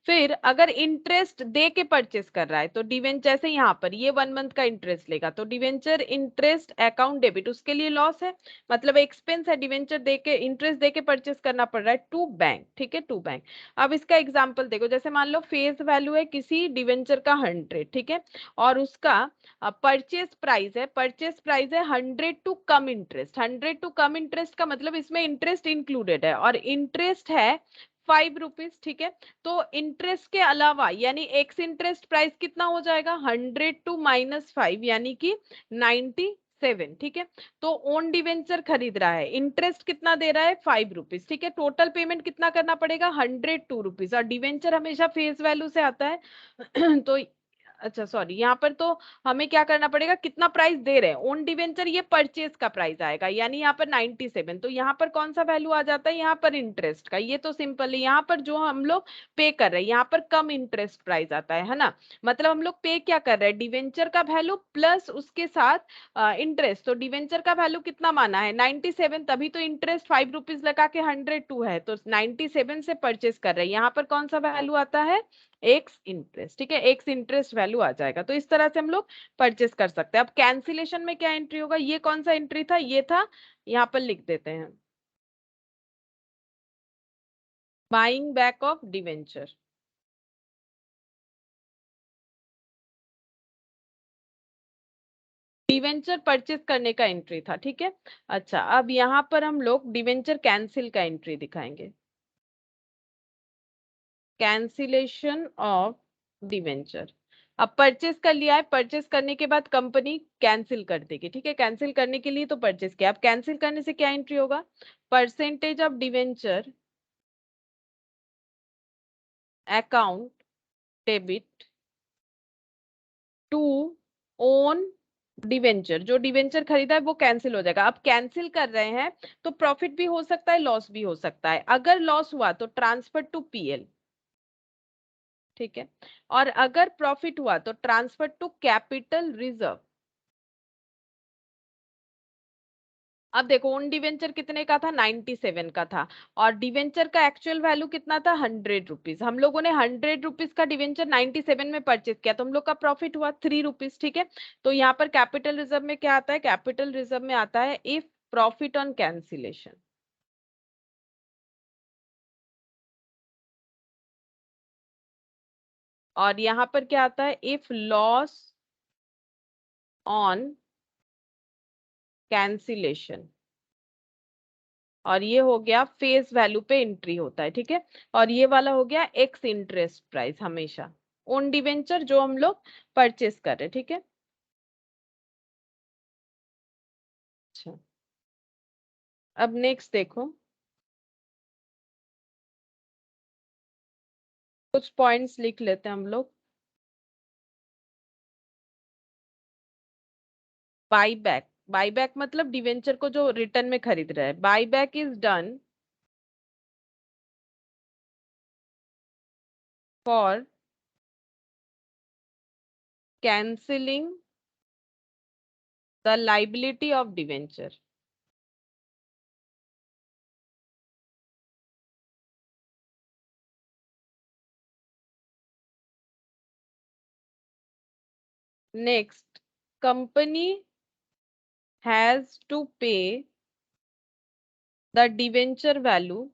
Speaker 1: फिर अगर इंटरेस्ट दे के परचेस कर रहा है तो डिवेंचर, जैसे यहाँ पर ये 1 मंथ का इंटरेस्ट लेगा तो डिवेंचर इंटरेस्ट अकाउंट डेबिट, उसके लिए लॉस है, मतलब एक्सपेंस है, डिवेंचर दे के इंटरेस्ट दे के परचेस करना पड़ रहा है टू बैंक, ठीक है, टू बैंक। अब इसका एग्जाम्पल देखो, जैसे मान लो फेस वैल्यू है किसी डिवेंचर का 100, ठीक है, और उसका परचेस प्राइस है, परचेस प्राइस है 100 to cum interest, 100 to cum interest का मतलब इसमें इंटरेस्ट इंक्लूडेड है, और इंटरेस्ट है 5 रुपीज, ठीक है। तो इंटरेस्ट के अलावा यानी एक्स इंटरेस्ट प्राइस कितना हो जाएगा, 100 टू -5 यानी कि 97, ठीक है। तो ओन डिवेंचर खरीद रहा है, इंटरेस्ट कितना दे रहा है, 5 रुपीज, ठीक है। टोटल पेमेंट कितना करना पड़ेगा, 102 रुपीज, और डिवेंचर हमेशा फेस वैल्यू से आता है तो अच्छा सॉरी, यहाँ पर तो हमें क्या करना पड़ेगा, कितना प्राइस दे रहे हैं ओन डिवेंचर, ये परचेज का प्राइस आएगा, यानी यहाँ पर 97, तो यहाँ पर कौन सा वैल्यू आ जाता है, यहाँ पर इंटरेस्ट का, ये तो सिंपल है। यहाँ पर जो हम लोग पे कर रहे हैं, यहाँ पर कम इंटरेस्ट प्राइस आता है ना, मतलब हम लोग पे क्या कर रहे हैं, डिवेंचर का वैल्यू प्लस उसके साथ इंटरेस्ट। तो डिवेंचर का वैल्यू कितना माना है, 97, तभी तो इंटरेस्ट 5 रुपीज लगा के 102 है, तो 97 से परचेस कर रहे हैं, यहाँ पर कौन सा वैल्यू आता है, एक्स इंटरेस्ट, ठीक है, एक्स इंटरेस्ट वैल्यू आ जाएगा। तो इस तरह से हम लोग परचेस कर सकते हैं। अब कैंसिलेशन में क्या एंट्री होगा, ये कौन सा एंट्री था, ये था, यहाँ पर लिख देते हैं, buying back of debenture, debenture purchase करने का एंट्री था, ठीक है। अच्छा, अब यहाँ पर हम लोग डिवेंचर कैंसिल का एंट्री दिखाएंगे, कैंसिलेशन ऑफ डिवेंचर। अब परचेस कर लिया है, परचेस करने के बाद कंपनी कैंसिल कर देगी, ठीक है, कैंसिल करने के लिए तो परचेस किया। अब कैंसिल करने से क्या एंट्री होगा, percentage of debenture account debit to own debenture, जो डिवेंचर खरीदा है वो कैंसिल हो जाएगा। अब कैंसिल कर रहे हैं तो प्रॉफिट भी हो सकता है, लॉस भी हो सकता है। अगर लॉस हुआ तो ट्रांसफर टू पीएल, ठीक है, और अगर प्रॉफिट हुआ तो ट्रांसफर टू कैपिटल रिजर्व। अब देखो ओन डिवेंचर कितने का था, 97 का था, और डिवेंचर का एक्चुअल वैल्यू कितना था, 100 रुपीज। हम लोगों ने 100 रुपीज का डिवेंचर 97 में परचेज किया, तो हम लोग का प्रॉफिट हुआ 3 रुपीज, ठीक है। तो यहाँ पर कैपिटल रिजर्व में क्या आता है, कैपिटल रिजर्व में आता है इफ प्रॉफिट ऑन कैंसिलेशन, और यहाँ पर क्या आता है, इफ लॉस ऑन कैंसिलेशन, और ये हो गया फेस वैल्यू पे एंट्री होता है, ठीक है। और ये वाला हो गया एक्स इंटरेस्ट प्राइस, हमेशा ओन डिवेंचर जो हम लोग परचेस कर रहे हैं, ठीक है। अच्छा, अब नेक्स्ट देखो, कुछ पॉइंट्स लिख लेते हैं हम लोग। बाई बैक, बाई बैक मतलब डिवेंचर को जो रिटर्न में खरीद रहा है, buy back is done for cancelling the liability of debenture. Next, company has to pay the debenture value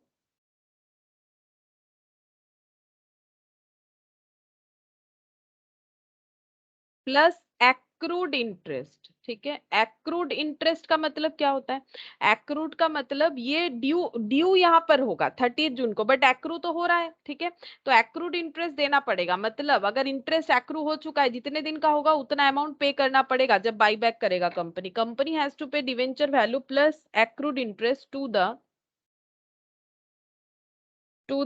Speaker 1: plus accrued interest, ठीक है। एक्रूड इंटरेस्ट का मतलब क्या होता है, एक्रूड का मतलब ये ड्यू, ड्यू यहाँ पर होगा 30 जून को, बट एक्रू तो हो रहा है, ठीक है। तो एक्रूड इंटरेस्ट देना पड़ेगा, मतलब अगर इंटरेस्ट एक्रू हो चुका है, जितने दिन का होगा उतना अमाउंट पे करना पड़ेगा जब बाई बैक करेगा company. Company has to pay debenture value plus accrued interest to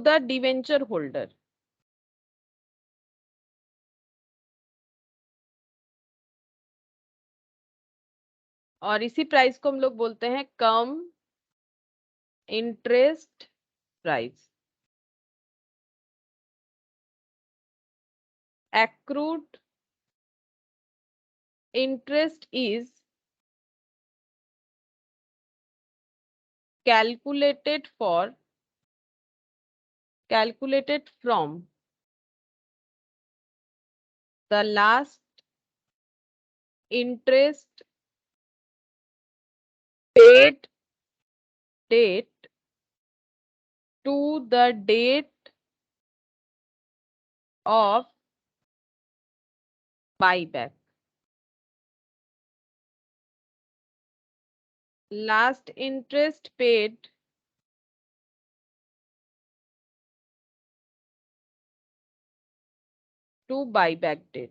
Speaker 1: the debenture holder, और इसी प्राइस को हम लोग बोलते हैं cum interest price. Accrued interest is calculated for calculated from the last interest paid date to the date of buyback. Last interest paid to buyback date.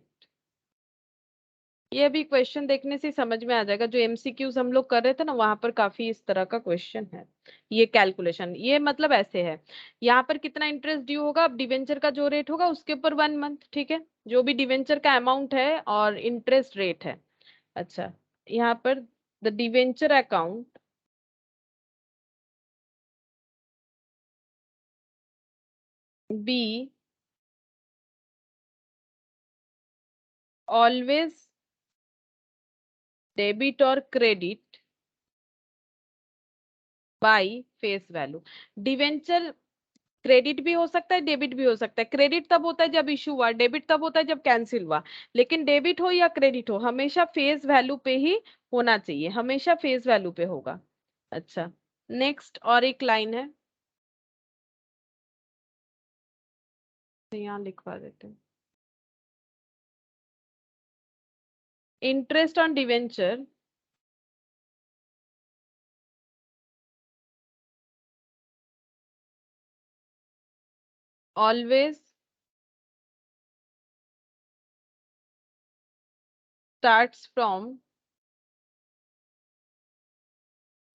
Speaker 1: ये भी question देखने से समझ में आ जाएगा, जो एमसीक्यूज हम लोग कर रहे थे ना वहां पर काफी इस तरह का क्वेश्चन है। ये कैलकुलेशन, ये मतलब ऐसे है, यहाँ पर कितना इंटरेस्ट ड्यू होगा, अब डिवेंचर का जो रेट होगा उसके ऊपर 1 मंथ, ठीक है, जो भी डिवेंचर का अमाउंट है और इंटरेस्ट रेट है। अच्छा, यहाँ पर the debenture account be always debit और credit by face value. Debenture credit भी हो सकता है, डेबिट भी हो सकता है। क्रेडिट तब होता है जब इशू हुआ, डेबिट तब होता है जब कैंसिल हुआ, लेकिन डेबिट हो या क्रेडिट हो हमेशा फेस वैल्यू पे ही होना चाहिए, हमेशा फेस वैल्यू पे होगा। अच्छा, नेक्स्ट और एक लाइन है, तो यहाँ लिखवा देते हैं, interest on debenture always starts from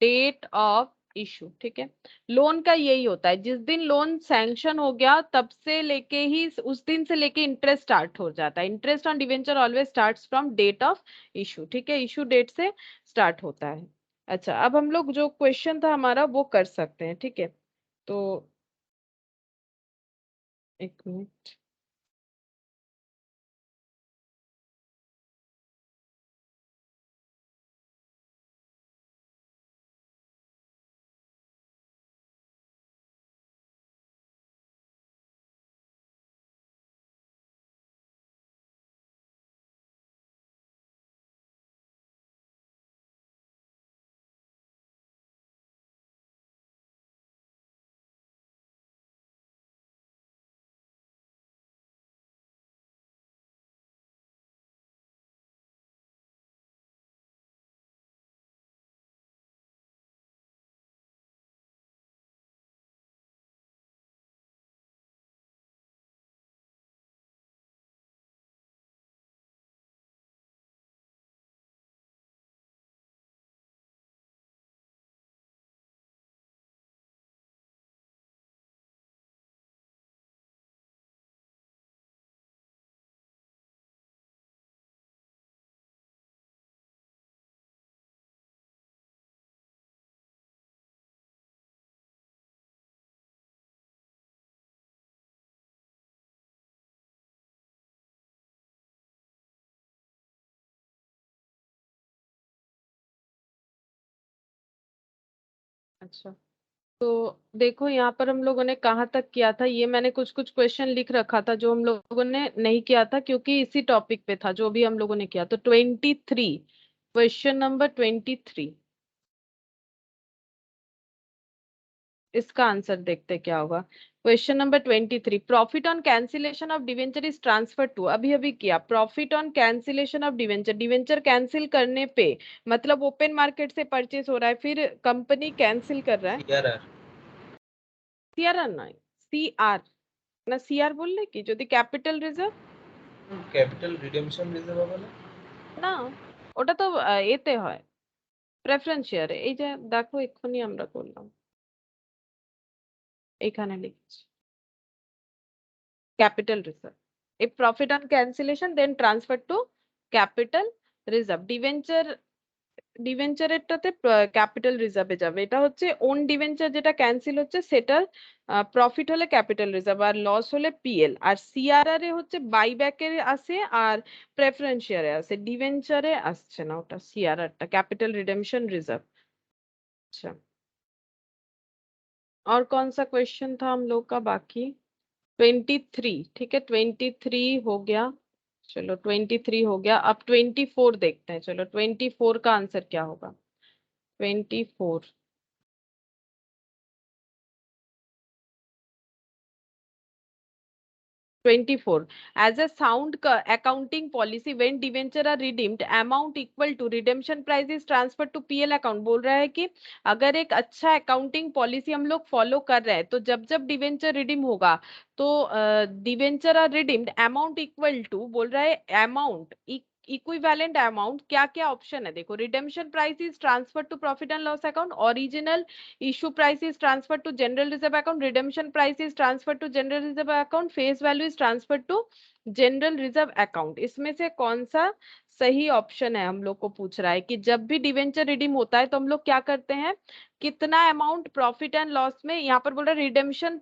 Speaker 1: date of issue, ठीक है। लोन का यही होता है, जिस दिन लोन सैंक्शन हो गया तब से लेके ही उस दिन से लेके इंटरेस्ट स्टार्ट हो जाता है। Interest on debenture always starts from date of issue, ठीक है, इशू डेट से स्टार्ट होता है। अच्छा, अब हम लोग जो क्वेश्चन था हमारा वो कर सकते हैं, ठीक है। तो एक मिनट, अच्छा, तो देखो यहाँ पर हम लोगों ने कहाँ तक किया था, ये मैंने कुछ कुछ क्वेश्चन लिख रखा था जो हम लोगों ने नहीं किया था क्योंकि इसी टॉपिक पे था जो भी हम लोगों ने किया। तो 23, क्वेश्चन नंबर 23, इसका आंसर देखते क्या होगा। Question number 23, profit on cancellation of debenture is transfer to, अभी अभी किया, profit on cancellation of debenture, debenture cancel करने पे मतलब ओपन मार्केट से परचेस हो रहा है, फिर कंपनी कैंसिल कर रहा है।
Speaker 2: CRR
Speaker 1: सीआरआर ना, सीआर ना, सीआर बोलले কি যদি capital reserve
Speaker 2: capital redemption reserve হবে না?
Speaker 1: না, ওটা তো এতে হয় প্রেফারেন্স শেয়ারে। এই যে দেখো এক্ষুনি আমরা করলাম, এখানে লিখছি capital reserve, a profit on cancellation then transfer to capital reserve. Debenture, ডিভেঞ্চারেরটাতে ক্যাপিটাল রিজার্ভে যাবে, এটা হচ্ছে ওন ডিভেঞ্চার যেটা ক্যান্সেল হচ্ছে সেটার প্রফিট হলে ক্যাপিটাল রিজার্ভ আর লস হলে পিএল, আর সিআরআর এ হচ্ছে বাইব্যাকের আসে আর প্রেফারেন্স শেয়ারে আসে, ডিভেঞ্চারে আসছে না, ওটা সিআরআরটা ক্যাপিটাল রিডেমশন রিজার্ভ। আচ্ছা, और कौन सा क्वेश्चन था हम लोग का बाकी? 23, ठीक है, 23 हो गया। चलो 23 हो गया, अब 24 देखते हैं। चलो 24 का आंसर क्या होगा? 24, 24. As a sound accounting policy, when debenture are redeemed, amount equal to redemption price is transferred to PL account. बोल रहा है कि अगर एक अच्छा अकाउंटिंग पॉलिसी हम लोग फॉलो कर रहे हैं तो जब जब डिवेंचर रिडीम होगा तो debenture are redeemed, amount equal to, बोल रहा है अमाउंट इक्विवेलेंट अमाउंट, क्या क्या ऑप्शन है देखो। Redemption price is transfer to profit and loss account, original issue price is transferred to general reserve account, redemption price is transferred to general reserve account, face value is transferred to general reserve account. इसमें से कौन सा सही option है हम लोग को पूछ रहा है कि जब भी डिवेंचर रिडीम होता है तो हम लोग क्या करते हैं, कितना अमाउंट प्रॉफिट एंड लॉस में, यहाँ पर बोल रहा है रिडेम्पशन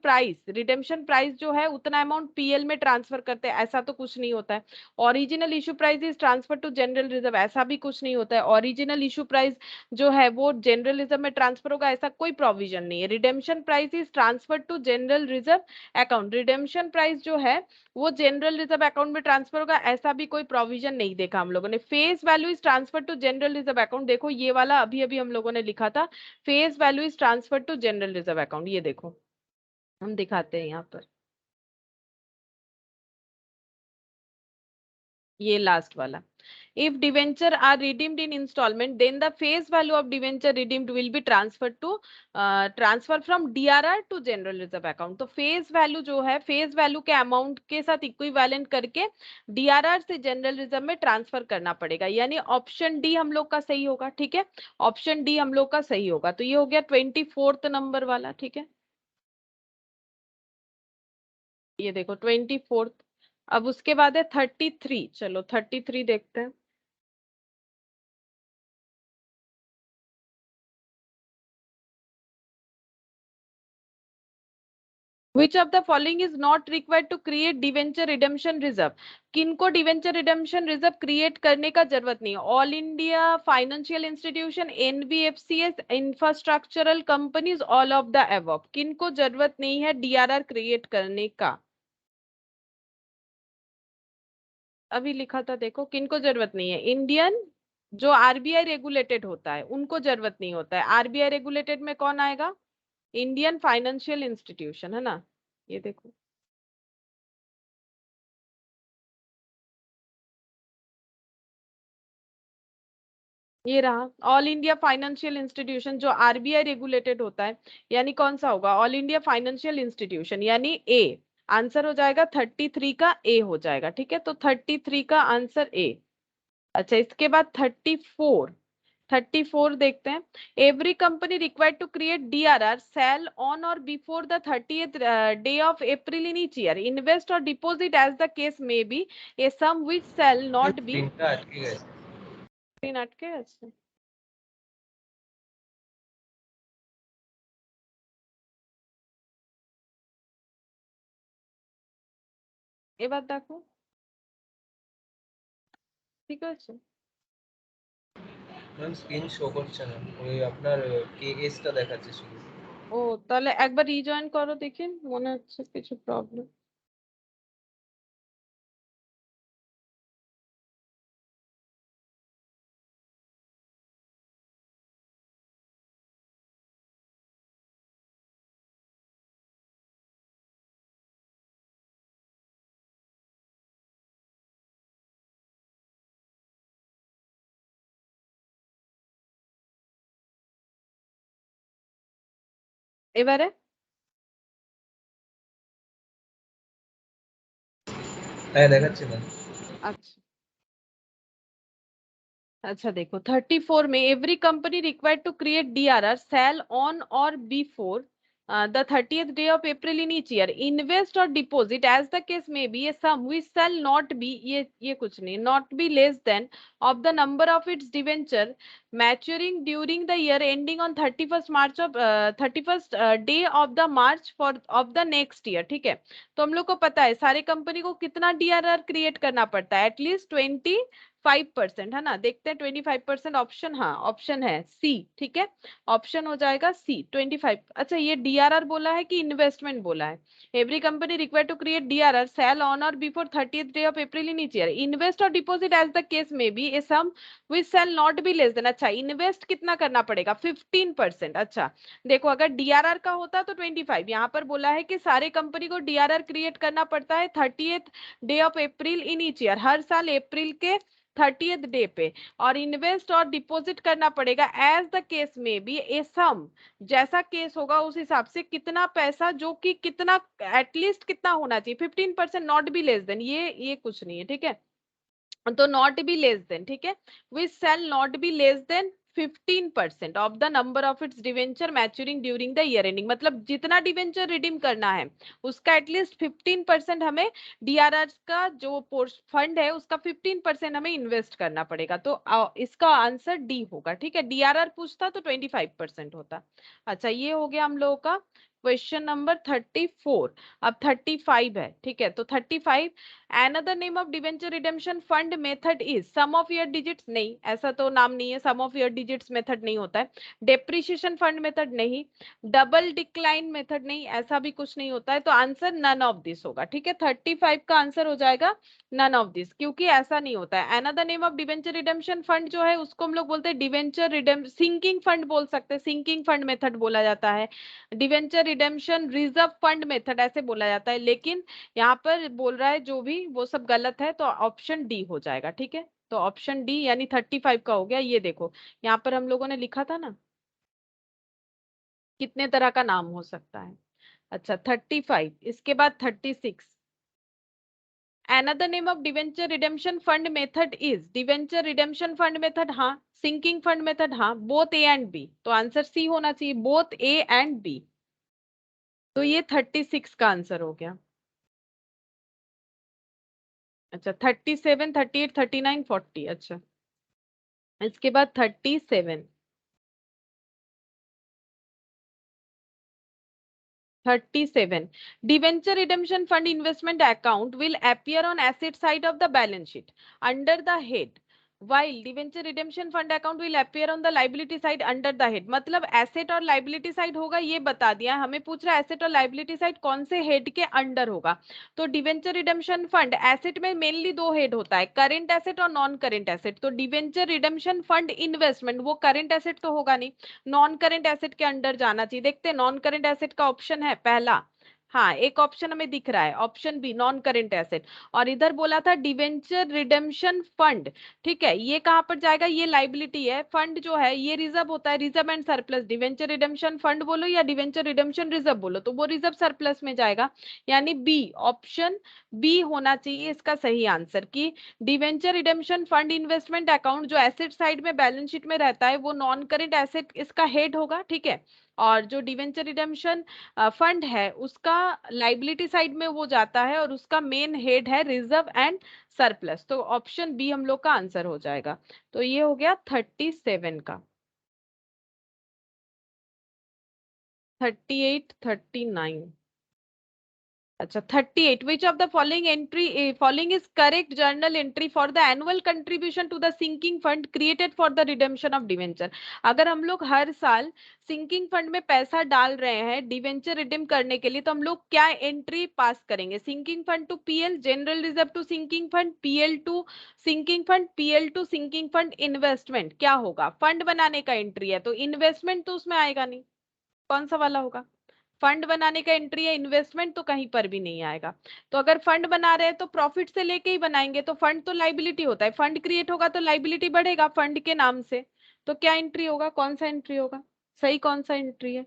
Speaker 1: प्राइस जो है उतना अमाउंट पीएल में ट्रांसफर करते हैं, ऐसा तो कुछ नहीं होता है। Original issue price is transfer to general reserve, ऐसा भी कुछ नहीं होता है। ओरिजिनल इशू प्राइस जो है वो जनरल रिजर्व में ट्रांसफर होगा, ऐसा कोई प्रोविजन नहीं है। Redemption price is transfer to general reserve account, redemption price जो है वो जनरल रिजर्व अकाउंट में ट्रांसफर होगा, ऐसा भी कोई प्रोविजन नहीं देखा हम लोगों ने। Face value is transfer to general reserve account, देखो ये वाला अभी अभी हम लोगों ने लिखा था, face value is transfer to general reserve account. ये देखो हम दिखाते हैं यहाँ पर, ये लास्ट वाला। If debenture are redeemed in installment, then the face value of debenture redeemed will be transferred to transfer from DRR to general reserve account. तो फेस वैल्यू जो है, फेस वैल्यू के अमाउंट के साथ इक्विवेलेंट करके DRR से general reserve में transfer करना पड़ेगा, यानी ऑप्शन डी हम लोग का सही होगा। ठीक है, ऑप्शन डी हम लोग का सही होगा। तो ये हो गया 24th नंबर वाला। ठीक है, ये देखो 24th। अब उसके बाद है 33, चलो 33 देखते हैं। Which of the following is not required to create debenture redemption reserve? किनको डिवेंचर रिडेम्पशन रिजर्व क्रिएट करने का जरूरत नहीं है? All India financial institution, NBFCs, infrastructural companies, all of the above. किनको जरूरत नहीं है डीआरआर क्रिएट करने का? अभी लिखा था देखो, किनको जरूरत नहीं है? इंडियन जो आरबीआई रेगुलेटेड होता है उनको जरूरत नहीं होता है। आरबीआई रेगुलेटेड में कौन आएगा? इंडियन फाइनेंशियल इंस्टीट्यूशन, है ना? ये देखो, ये रहा ऑल इंडिया फाइनेंशियल इंस्टीट्यूशन जो आरबीआई रेगुलेटेड होता है, यानी कौन सा होगा? ऑल इंडिया फाइनेंशियल इंस्टीट्यूशन, यानी ए। आंसर हो जाएगा 33 का, ए हो जाएगा। ठीक है, तो 33 का आंसर ए। अच्छा, इसके बाद 34 देखते हैं। Every company required to create DRR shall on or before the 30th day of April in each year, invest or deposit as the case may be, a sum which shall not be.
Speaker 2: प्रिंटটা আটকে গেছে
Speaker 1: screen अटके আছে। এবার দেখো ঠিক আছে।
Speaker 2: Ma'am screen show করছে না, ওই আপনার কেএসটা দেখাচ্ছে শুধু।
Speaker 1: ও তাহলে একবার রিজয়েন করো দেখি, মনে হচ্ছে কিছু প্রবলেম। এবারে
Speaker 2: হ্যাঁ দেখাচ্ছে ম্যাম।
Speaker 1: अच्छा, अच्छा देखो 34 में every company required to create DRR shall on or before the 30th day of April in each year, invest or deposit as the case may be, ये sum which shall not be, ये कुछ नहीं, not be less than of the number of its debenture maturing during the year ending on 31st March of 31st day of the March for of the next year. ठीक है, तो हम लोग को पता है सारे कंपनी को कितना डीआरआर क्रिएट करना पड़ता है, एटलीस्ट 20 5% है ना, देखते हैं 25% ऑप्शन, हाँ ऑप्शन है सी, ठीक है, ऑप्शन हो जाएगा सी 25। अच्छा ये डीआरआर बोला है कि इन्वेस्टमेंट बोला है? Every company required to create DRR shall on or before 30th day of April in each year, invest or deposit as the case may be a sum which shall not be less than. अच्छा invest कितना करना पड़ेगा? 15%। अच्छा देखो अगर DRR का होता तो 25, यहाँ पर बोला है कि सारे कंपनी को डीआरआर क्रिएट करना पड़ता है 30th day of April in each year, हर साल अप्रैल के 30th डे पे, और इन्वेस्ट और डिपॉजिट करना पड़ेगा एज द केस में भी ए सम, जैसा केस होगा उस हिसाब से कितना पैसा, जो कि कितना एटलीस्ट कितना होना चाहिए 15%, नॉट बी लेस देन, ये कुछ नहीं है, ठीक है, तो नॉट बी लेस देन, ठीक है, which shall not be less than 15% of the number of its debenture maturing during the year ending, मतलब जितना डिवेंचर रिडीम करना है उसका एटलीस्ट 15% हमें डीआरआर का जो फंड है उसका 15% हमें इन्वेस्ट करना पड़ेगा, तो इसका आंसर डी होगा, ठीक है, डीआरआर पूछता तो 25% होता। अच्छा ये हो गया हम लोगों का क्वेश्चन नंबर 34। अब 35 है, ठीक है, तो 35, another name of debenture redemption fund method is sum of year digits, नहीं ऐसा तो नाम नहीं है, sum of year digits method नहीं होता है, depreciation fund मेथड नहीं, डबल डिक्लाइन मेथड नहीं, ऐसा भी कुछ नहीं होता है, तो आंसर नन ऑफ दिस होगा, ठीक है, 35 का आंसर हो जाएगा नन ऑफ दिस, क्योंकि ऐसा नहीं होता है। Another name of debenture redemption fund जो है उसको हम लोग बोलते हैं डिवेंचर रिडेम सिंकिंग फंड बोल सकते हैं, सिंकिंग फंड मेथड बोला जाता है, debenture redemption reserve fund method ऐसे बोला जाता है, लेकिन यहाँ पर बोल रहा है जो भी वो सब गलत है, तो ऑप्शन डी हो जाएगा, ठीक है, तो ऑप्शन डी यानी 35 का हो गया। ये देखो यहाँ पर हम लोगों ने लिखा था ना कितने तरह का नाम हो सकता है। अच्छा 35, इसके बाद 36, another name of debenture redemption fund method is debenture redemption fund method, हाँ, sinking fund method, हाँ, both A and B, तो आंसर सी होना चाहिए, both A and B, तो ये 36 का आंसर हो गया। अच्छा 37, 38, 39, 40, अच्छा इसके बाद 37, 37, debenture redemption fund investment account will appear on asset side of the balance sheet under the head, while debenture redemption fund account will appear on the liability side under the head, मतलब asset और liability side होगा ये बता दिया, हमें पूछ रहा है एसेट और लाइबिलिटी साइड कौन से हेड के अंडर होगा, तो डिवेंचर रिडेम्पशन फंड एसेट में मेनली दो हेड होता है, करेंट एसेट और नॉन करेंट एसेट, तो डिवेंचर रिडेम्पशन फंड इन्वेस्टमेंट वो करेंट एसेट तो होगा नहीं, नॉन करेंट एसेट के अंडर जाना चाहिए, देखते हैं नॉन करेंट एसेट का ऑप्शन है पहला, हाँ एक ऑप्शन हमें दिख रहा है option B non current asset, और इधर बोला था डिवेंचर रिडेम्पशन फंड, ठीक है, ये कहां पर जाएगा, ये लाइबिलिटी है, फंड जो है ये रिजर्व होता है, reserve and surplus, debenture redemption fund बोलो या डिवेंचर रिडेम्पशन रिजर्व बोलो तो वो रिजर्व सरप्लस में जाएगा, यानी बी, ऑप्शन बी होना चाहिए इसका सही आंसर, कि debenture redemption fund investment account जो एसेट साइड में बैलेंस शीट में रहता है वो नॉन करेंट एसेट इसका हेड होगा, ठीक है, और जो डिवेंचर रिडेम्पशन फंड है उसका लाइबिलिटी साइड में वो जाता है और उसका मेन हेड है रिजर्व एंड सरप्लस, तो ऑप्शन बी हम लोग का आंसर हो जाएगा, तो ये हो गया 37 का। 38, 39, अच्छा 38, which of the following is correct journal entry for the annual contribution to the sinking fund created for the redemption of debenture, अगर हम लोग हर साल सिंकिंग फंड में पैसा डाल रहे हैं डिवेंचर रिडीम करने के लिए तो हम लोग क्या एंट्री पास करेंगे, sinking fund to PL, general reserve to sinking fund, PL to sinking fund, PL to sinking fund investment, क्या होगा, फंड बनाने का एंट्री है तो इन्वेस्टमेंट तो उसमें आएगा नहीं, कौन सा वाला होगा, फंड बनाने का एंट्री है, इन्वेस्टमेंट तो कहीं पर भी नहीं आएगा, तो अगर फंड बना रहे हैं तो प्रॉफिट से लेके ही बनाएंगे, तो फंड तो लाइबिलिटी होता है, फंड क्रिएट होगा तो लाइबिलिटी बढ़ेगा फंड के नाम से, तो क्या एंट्री होगा, कौन सा एंट्री होगा, सही कौन सा एंट्री है?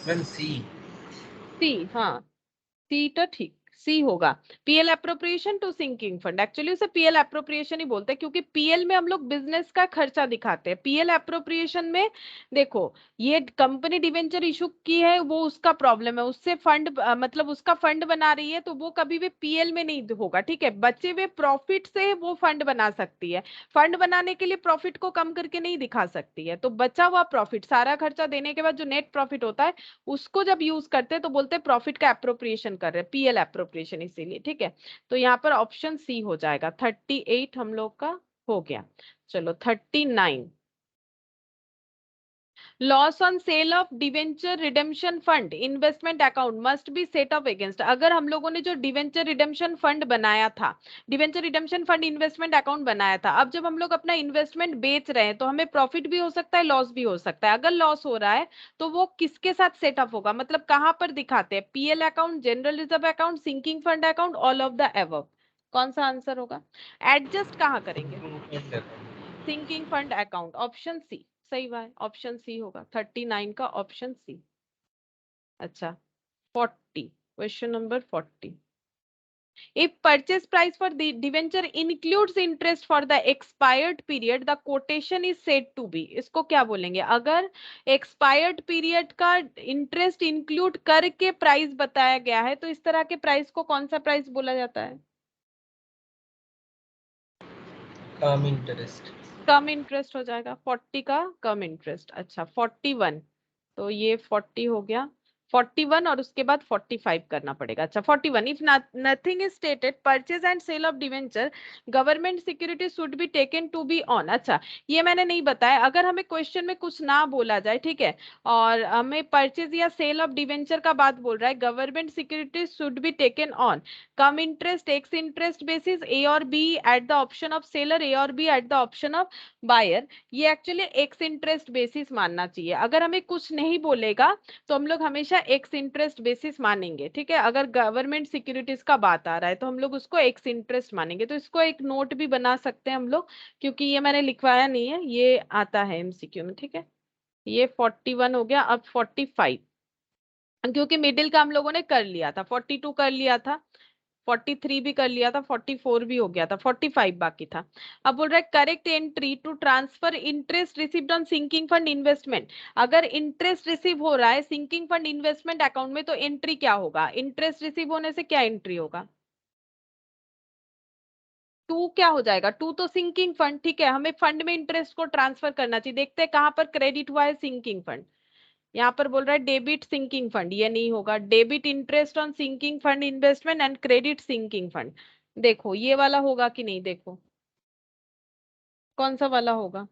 Speaker 2: मैम सी।
Speaker 1: सी, हाँ सी तो ठीक, सी होगा, PL appropriation to sinking fund, actually उसे पीएल अप्रोप्रिएशन ही बोलते हैं क्योंकि पीएल में हम लोग बिजनेस का खर्चा दिखाते हैं, पीएल अप्रोप्रिएशन में देखो ये कंपनी डिवेंचर इशू की है वो उसका प्रॉब्लम है, उससे फंड मतलब उसका फंड बना रही है तो वो कभी भी पीएल में नहीं होगा, ठीक है, बचे हुए प्रॉफिट से वो फंड बना सकती है, फंड बनाने के लिए प्रॉफिट को कम करके नहीं दिखा सकती है, तो बचा हुआ प्रॉफिट सारा खर्चा देने के बाद जो नेट प्रॉफिट होता है उसको जब यूज करते हैं तो बोलते हैं प्रॉफिट का अप्रोप्रिएशन कर रहे हैं, पीएल अप्रोप्रिएशन, अप्रोप्रिएशन इसीलिए, ठीक है। तो यहाँ पर ऑप्शन सी हो जाएगा। 38 हम लोग का हो गया। चलो 39, loss on sale of debenture redemption fund investment account must be set of against. अगर हम लोगों ने जो डिवेंचर रिडेम्पशन फंड बनाया था, debenture redemption fund investment account बनाया था, अब जब हम लोग अपना इन्वेस्टमेंट बेच रहे हैं तो हमें प्रॉफिट भी हो सकता है, लॉस भी हो सकता है। अगर लॉस हो रहा है तो वो किसके साथ सेट ऑफ होगा, मतलब कहां पर दिखाते हैं, PL account, general reserve account, sinking fund account, all of the above. कौन सा आंसर होगा? एडजस्ट कहाँ करेंगे? Sinking fund account, option C सही बात, ऑप्शन सी होगा 39 का, ऑप्शन सी। अच्छा 40, question number 40, if purchase price for the debenture includes interest for the expired period the quotation is said to be। इसको क्या बोलेंगे? अगर expired period का इंटरेस्ट इंक्लूड करके प्राइस बताया गया है तो इस तरह के प्राइस को कौन सा प्राइस बोला जाता है?
Speaker 2: कम इंटरेस्ट।
Speaker 1: कम इंटरेस्ट हो जाएगा 40 का, कम इंटरेस्ट। अच्छा 41, तो ये 40 हो गया, 41 और उसके बाद 45 करना पड़ेगा। अच्छा 41, if nothing is stated purchase and sale of debenture government security should be taken to be on. अच्छा ये मैंने नहीं बताया, अगर हमें क्वेश्चन में कुछ ना बोला जाए, ठीक है, और हमें परचेज या सेल ऑफ डिवेंचर का बात बोल रहा है, government security should be taken on cum interest, ex interest basis, A or B at the option of seller, A or B at the option of buyer. ये actually ex interest basis मानना चाहिए। अगर हमें कुछ नहीं बोलेगा तो हम लोग हमेशा एक्स इंटरेस्ट बेसिस मानेंगे, ठीक है। अगर गवर्नमेंट सिक्योरिटीज का बात आ रहा है तो हम लोग उसको एक्स इंटरेस्ट मानेंगे। तो इसको एक नोट भी बना सकते हैं हम लोग, क्योंकि ये मैंने लिखवाया नहीं है, ये आता है एमसीक्यू में, ठीक है। ये 41 हो गया। अब 45, क्योंकि मिडिल का हम लोगों ने कर लिया था, 42 कर लिया था, 43 भी कर लिया था, 44 भी हो गया था, 45 बाकी था। अब बोल रहा है correct entry to transfer interest received on sinking fund investment. अगर इंटरेस्ट रिसीव हो रहा है सिंकिंग फंड इन्वेस्टमेंट अकाउंट में तो एंट्री क्या होगा? इंटरेस्ट रिसीव होने से क्या एंट्री होगा? टू क्या हो जाएगा? टू तो सिंकिंग फंड, ठीक है, हमें फंड में इंटरेस्ट को ट्रांसफर करना चाहिए। देखते हैं कहां पर क्रेडिट हुआ है सिंकिंग फंड। यहाँ पर बोल रहा है डेबिट सिंकिंग फंड, ये नहीं होगा। Debit interest on sinking fund investment and credit sinking fund, देखो ये वाला होगा कि नहीं, देखो कौन सा वाला होगा?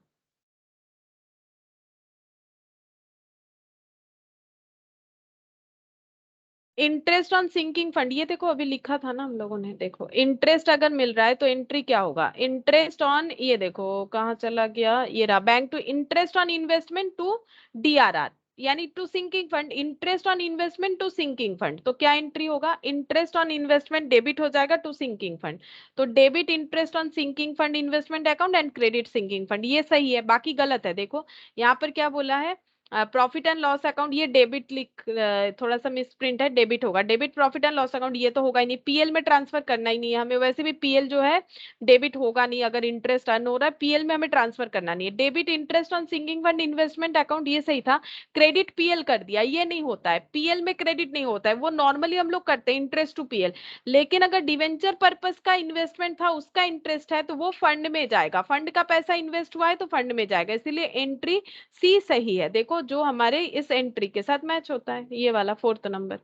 Speaker 1: इंटरेस्ट ऑन सिंकिंग फंड, ये देखो अभी लिखा था ना हम लोगों ने, देखो इंटरेस्ट अगर मिल रहा है तो एंट्री क्या होगा? इंटरेस्ट ऑन, ये देखो कहाँ चला गया, ये रहा, bank to interest on investment to DRR, यानी to sinking fund, interest on investment to sinking fund. तो क्या एंट्री होगा? इंटरेस्ट ऑन इन्वेस्टमेंट डेबिट हो जाएगा टू सिंकिंग फंड, तो debit interest on sinking fund investment account and credit sinking fund, ये सही है। बाकी गलत है, देखो यहाँ पर क्या बोला है, प्रॉफिट एंड लॉस अकाउंट, ये डेबिट लिख, थोड़ा सा मिस प्रिंट है, डेबिट होगा। Debit profit and loss account ये तो होगा ही नहीं, पीएल में ट्रांसफर करना ही नहीं है हमें, वैसे भी पीएल जो है डेबिट होगा नहीं, अगर इंटरेस्ट अर्न हो रहा है पीएल में हमें ट्रांसफर करना नहीं है। Debit interest on sinking fund investment account, ये सही था। क्रेडिट पीएल कर दिया, ये नहीं होता है, पीएल में क्रेडिट नहीं होता है, वो नॉर्मली हम लोग करते हैं इंटरेस्ट टू पीएल। लेकिन अगर डिवेंचर पर्पस का इन्वेस्टमेंट था, उसका इंटरेस्ट है तो वो फंड में जाएगा, फंड का पैसा इन्वेस्ट हुआ है तो फंड में जाएगा, इसीलिए एंट्री सी सही है। देखो जो हमारे इस एंट्री के साथ मैच होता है, ये वाला फोर्थ नंबर।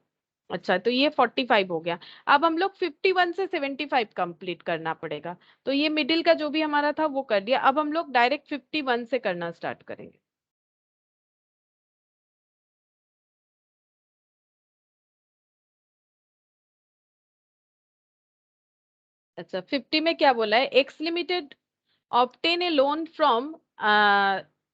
Speaker 1: अच्छा तो ये 45 हो गया। अब हम लोग 51 से 75 कंप्लीट करना पड़ेगा। तो ये मिडिल का जो भी हमारा था वो कर दिया, अब हम लोग डायरेक्ट 51 से करना स्टार्ट करेंगे। अच्छा 50 में क्या बोला है? X limited obtain a loan from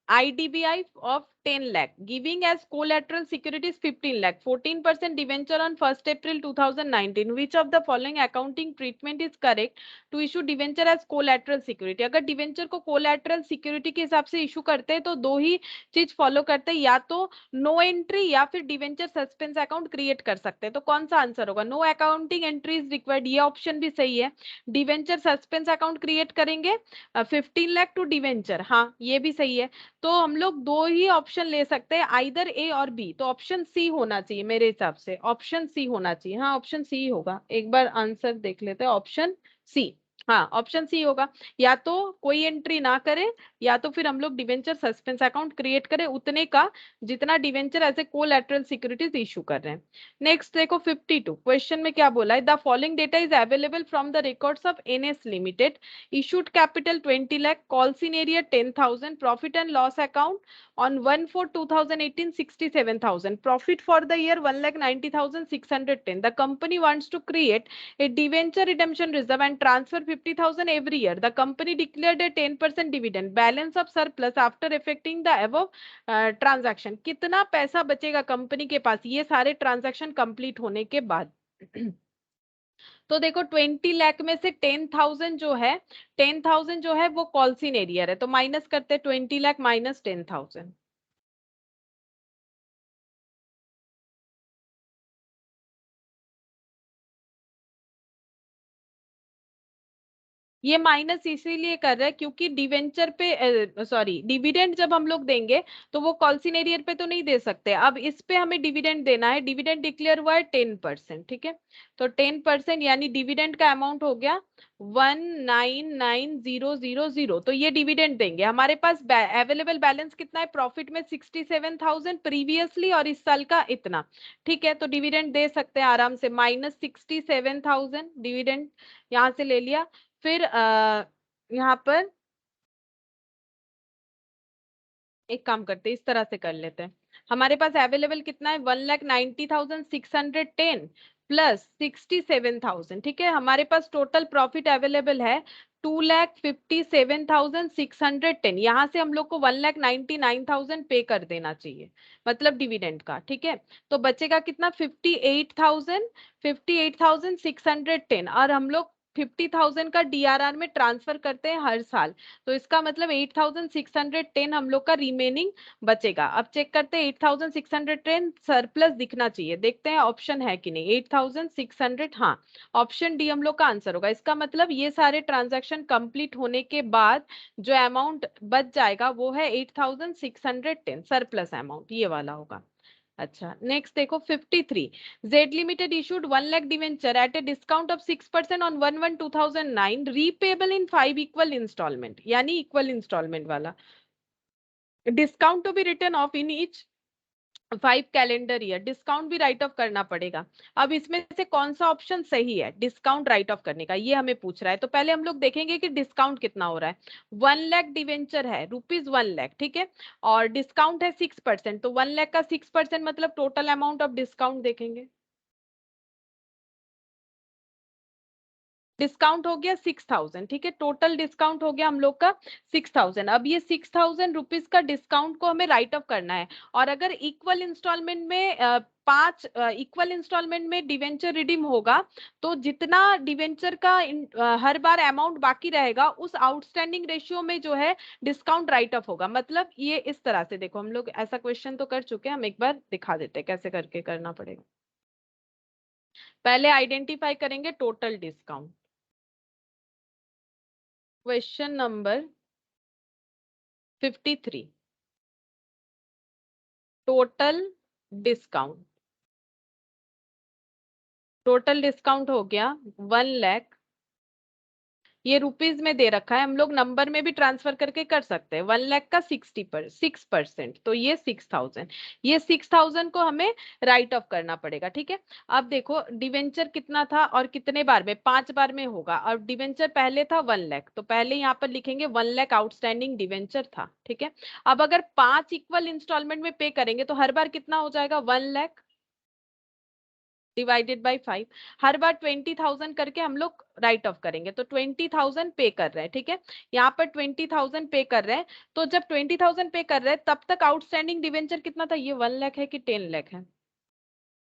Speaker 1: IDBI of 10 lakh giving as collateral securities 15 lakh, 14% debenture on 1st April 2019, which of the following accounting treatment is correct to issue debenture as collateral security। अगर debenture को collateral security के हिसाब से issue करते हैं तो दो ही चीज फॉलो करते हैं, या तो नो एंट्री या फिर डिवेंचर सस्पेंस अकाउंट क्रिएट कर सकते हैं। तो कौन सा आंसर होगा? No accounting entry is required, ये ऑप्शन भी सही है। डिवेंचर सस्पेंस अकाउंट क्रिएट करेंगे 15 लाख टू डिवेंचर, हाँ ये भी सही है। तो हम लोग दो ही ऑप्शन ले सकते हैं, आइदर ए और बी, तो ऑप्शन सी होना चाहिए मेरे हिसाब से, ऑप्शन सी होना चाहिए, हाँ ऑप्शन सी होगा। एक बार आंसर देख लेते हैं, ऑप्शन सी। हाँ, ऑप्शन सी होगा। या तो कोई एंट्री ना करे, या तो फिर हम लोग डिवेंचर सस्पेंस अकाउंट क्रिएट करें उतने का जितना debenture as a collateral securities issue कर रहे हैं। नेक्स्ट देखो 52 क्वेश्चन में क्या बोला है, the following data is available from the records of NS limited, issued capital 20 lakh, calls in area 10,000, profit and loss account on 1/4/2018 67,000, profit for the year 1,90,610. The company wants to create a debenture redemption reserve and transfer 50,000 every year. The company declared a 10% dividend. Balance of surplus after effecting the above transaction. कितना पैसा बचेगा company के पास ये सारे transaction complete होने के बाद? तो देखो 20 लाख में से 10,000 जो है, 10,000 जो है वो कॉल्सिन एरियर है, तो माइनस करते 20 लाख माइनस 10,000। ये माइनस इसीलिए कर रहा है क्योंकि डिवेंचर पे सॉरी डिविडेंड जब हम लोग देंगे तो वो कॉल्सिनेरियर पे तो नहीं दे सकते, अब इस पे हमें डिविडेंड देना है। डिविडेंड डिक्लेयर हुआ है 10%, ठीक है। तो 10% यानी डिविडेंड का अमाउंट हो गया 199,000, तो ये डिविडेंड देंगे। हमारे पास अवेलेबल बैलेंस कितना है प्रॉफिट में 67,000 प्रीवियसली और इस साल का इतना, ठीक है। तो डिविडेंड दे सकते हैं आराम से, -67,000 डिविडेंड यहाँ से ले लिया। फिर यहाँ पर एक काम करते हैं, इस तरह से कर लेते हैं। हमारे पास अवेलेबल कितना है 1,90,610 प्लस 67,000, ठीक है। हमारे पास टोटल प्रॉफिट अवेलेबल है 2,57,610। यहाँ से हम लोग को 1,99,000 पे कर देना चाहिए, मतलब डिविडेंड का, ठीक है। तो बचेगा कितना 58,610, और हम लोग 50,000 का डीआरआर में ट्रांसफर करते हैं हर साल। तो इसका मतलब 8,610 हम लोग का रिमेनिंग बचेगा। अब चेक करते हैं 8,610 सरप्लस दिखना चाहिए, देखते हैं ऑप्शन है कि नहीं। 8,600, हाँ, ऑप्शन डी हम लोग का आंसर होगा। इसका मतलब ये सारे ट्रांजैक्शन कंप्लीट होने के बाद जो अमाउंट बच जाएगा वो है 8,610 सरप्लस अमाउंट, ये वाला होगा। अच्छा, नेक्स्ट देखो 53, Z limited issued 1 lakh debenture at a discount of 6% on 1/1/2009, repayable in 5 equal instalment, यानी इक्वल इंस्टॉलमेंट वाला। Discount to be written off in each 5 calendar year, discount भी राइट ऑफ करना पड़ेगा। अब इसमें से कौन सा ऑप्शन सही है डिस्काउंट राइट ऑफ करने का, ये हमें पूछ रहा है। तो पहले हम लोग देखेंगे कि डिस्काउंट कितना हो रहा है। 1 लाख डिवेंचर है ₹1 लाख, ठीक है, और डिस्काउंट है 6%, तो 1 लाख का 6% मतलब टोटल अमाउंट ऑफ डिस्काउंट देखेंगे। डिस्काउंट हो गया 6,000, ठीक है, टोटल डिस्काउंट हो गया हम लोग का 6,000। अब ये 6,000 रुपीज का डिस्काउंट को हमें राइट ऑफ करना है। और अगर इक्वल इंस्टॉलमेंट में 5 इक्वल इंस्टॉलमेंट में डिवेंचर रिडीम होगा तो जितना डिवेंचर का हर बार अमाउंट बाकी रहेगा उस आउटस्टैंडिंग रेशियो में जो है डिस्काउंट राइट ऑफ होगा। मतलब ये इस तरह से देखो, हम लोग ऐसा क्वेश्चन तो कर चुके हैं, हम एक बार दिखा देते हैं कैसे करके करना पड़ेगा। पहले आइडेंटिफाई करेंगे total discount. Question number 53, total discount. Total discount हो गया 1 लाख, ये रुपीज में दे रखा है, हम लोग नंबर में भी ट्रांसफर करके कर सकते हैं। 1 लाख का 6%, तो ये 6,000, ये 6,000 को हमें राइट ऑफ करना पड़ेगा, ठीक है। अब देखो डिवेंचर कितना था और कितने बार में, 5 बार में होगा, और डिवेंचर पहले था 1 लाख, तो पहले यहाँ पर लिखेंगे 1 लाख आउटस्टैंडिंग डिवेंचर था, ठीक है। अब अगर 5 इक्वल इंस्टॉलमेंट में पे करेंगे तो हर बार कितना हो जाएगा 1 लाख डिवाइडेड बाई 5, हर बार 20,000 करके हम लोग राइट ऑफ करेंगे, तो 20,000 पे कर रहे हैं, ठीक है। यहाँ पर 20,000 पे कर रहे हैं, तो जब 20,000 पे कर रहे हैं तब तक आउटस्टैंडिंग डिवेंचर कितना था, ये 1 लाख है कि 10 लाख है,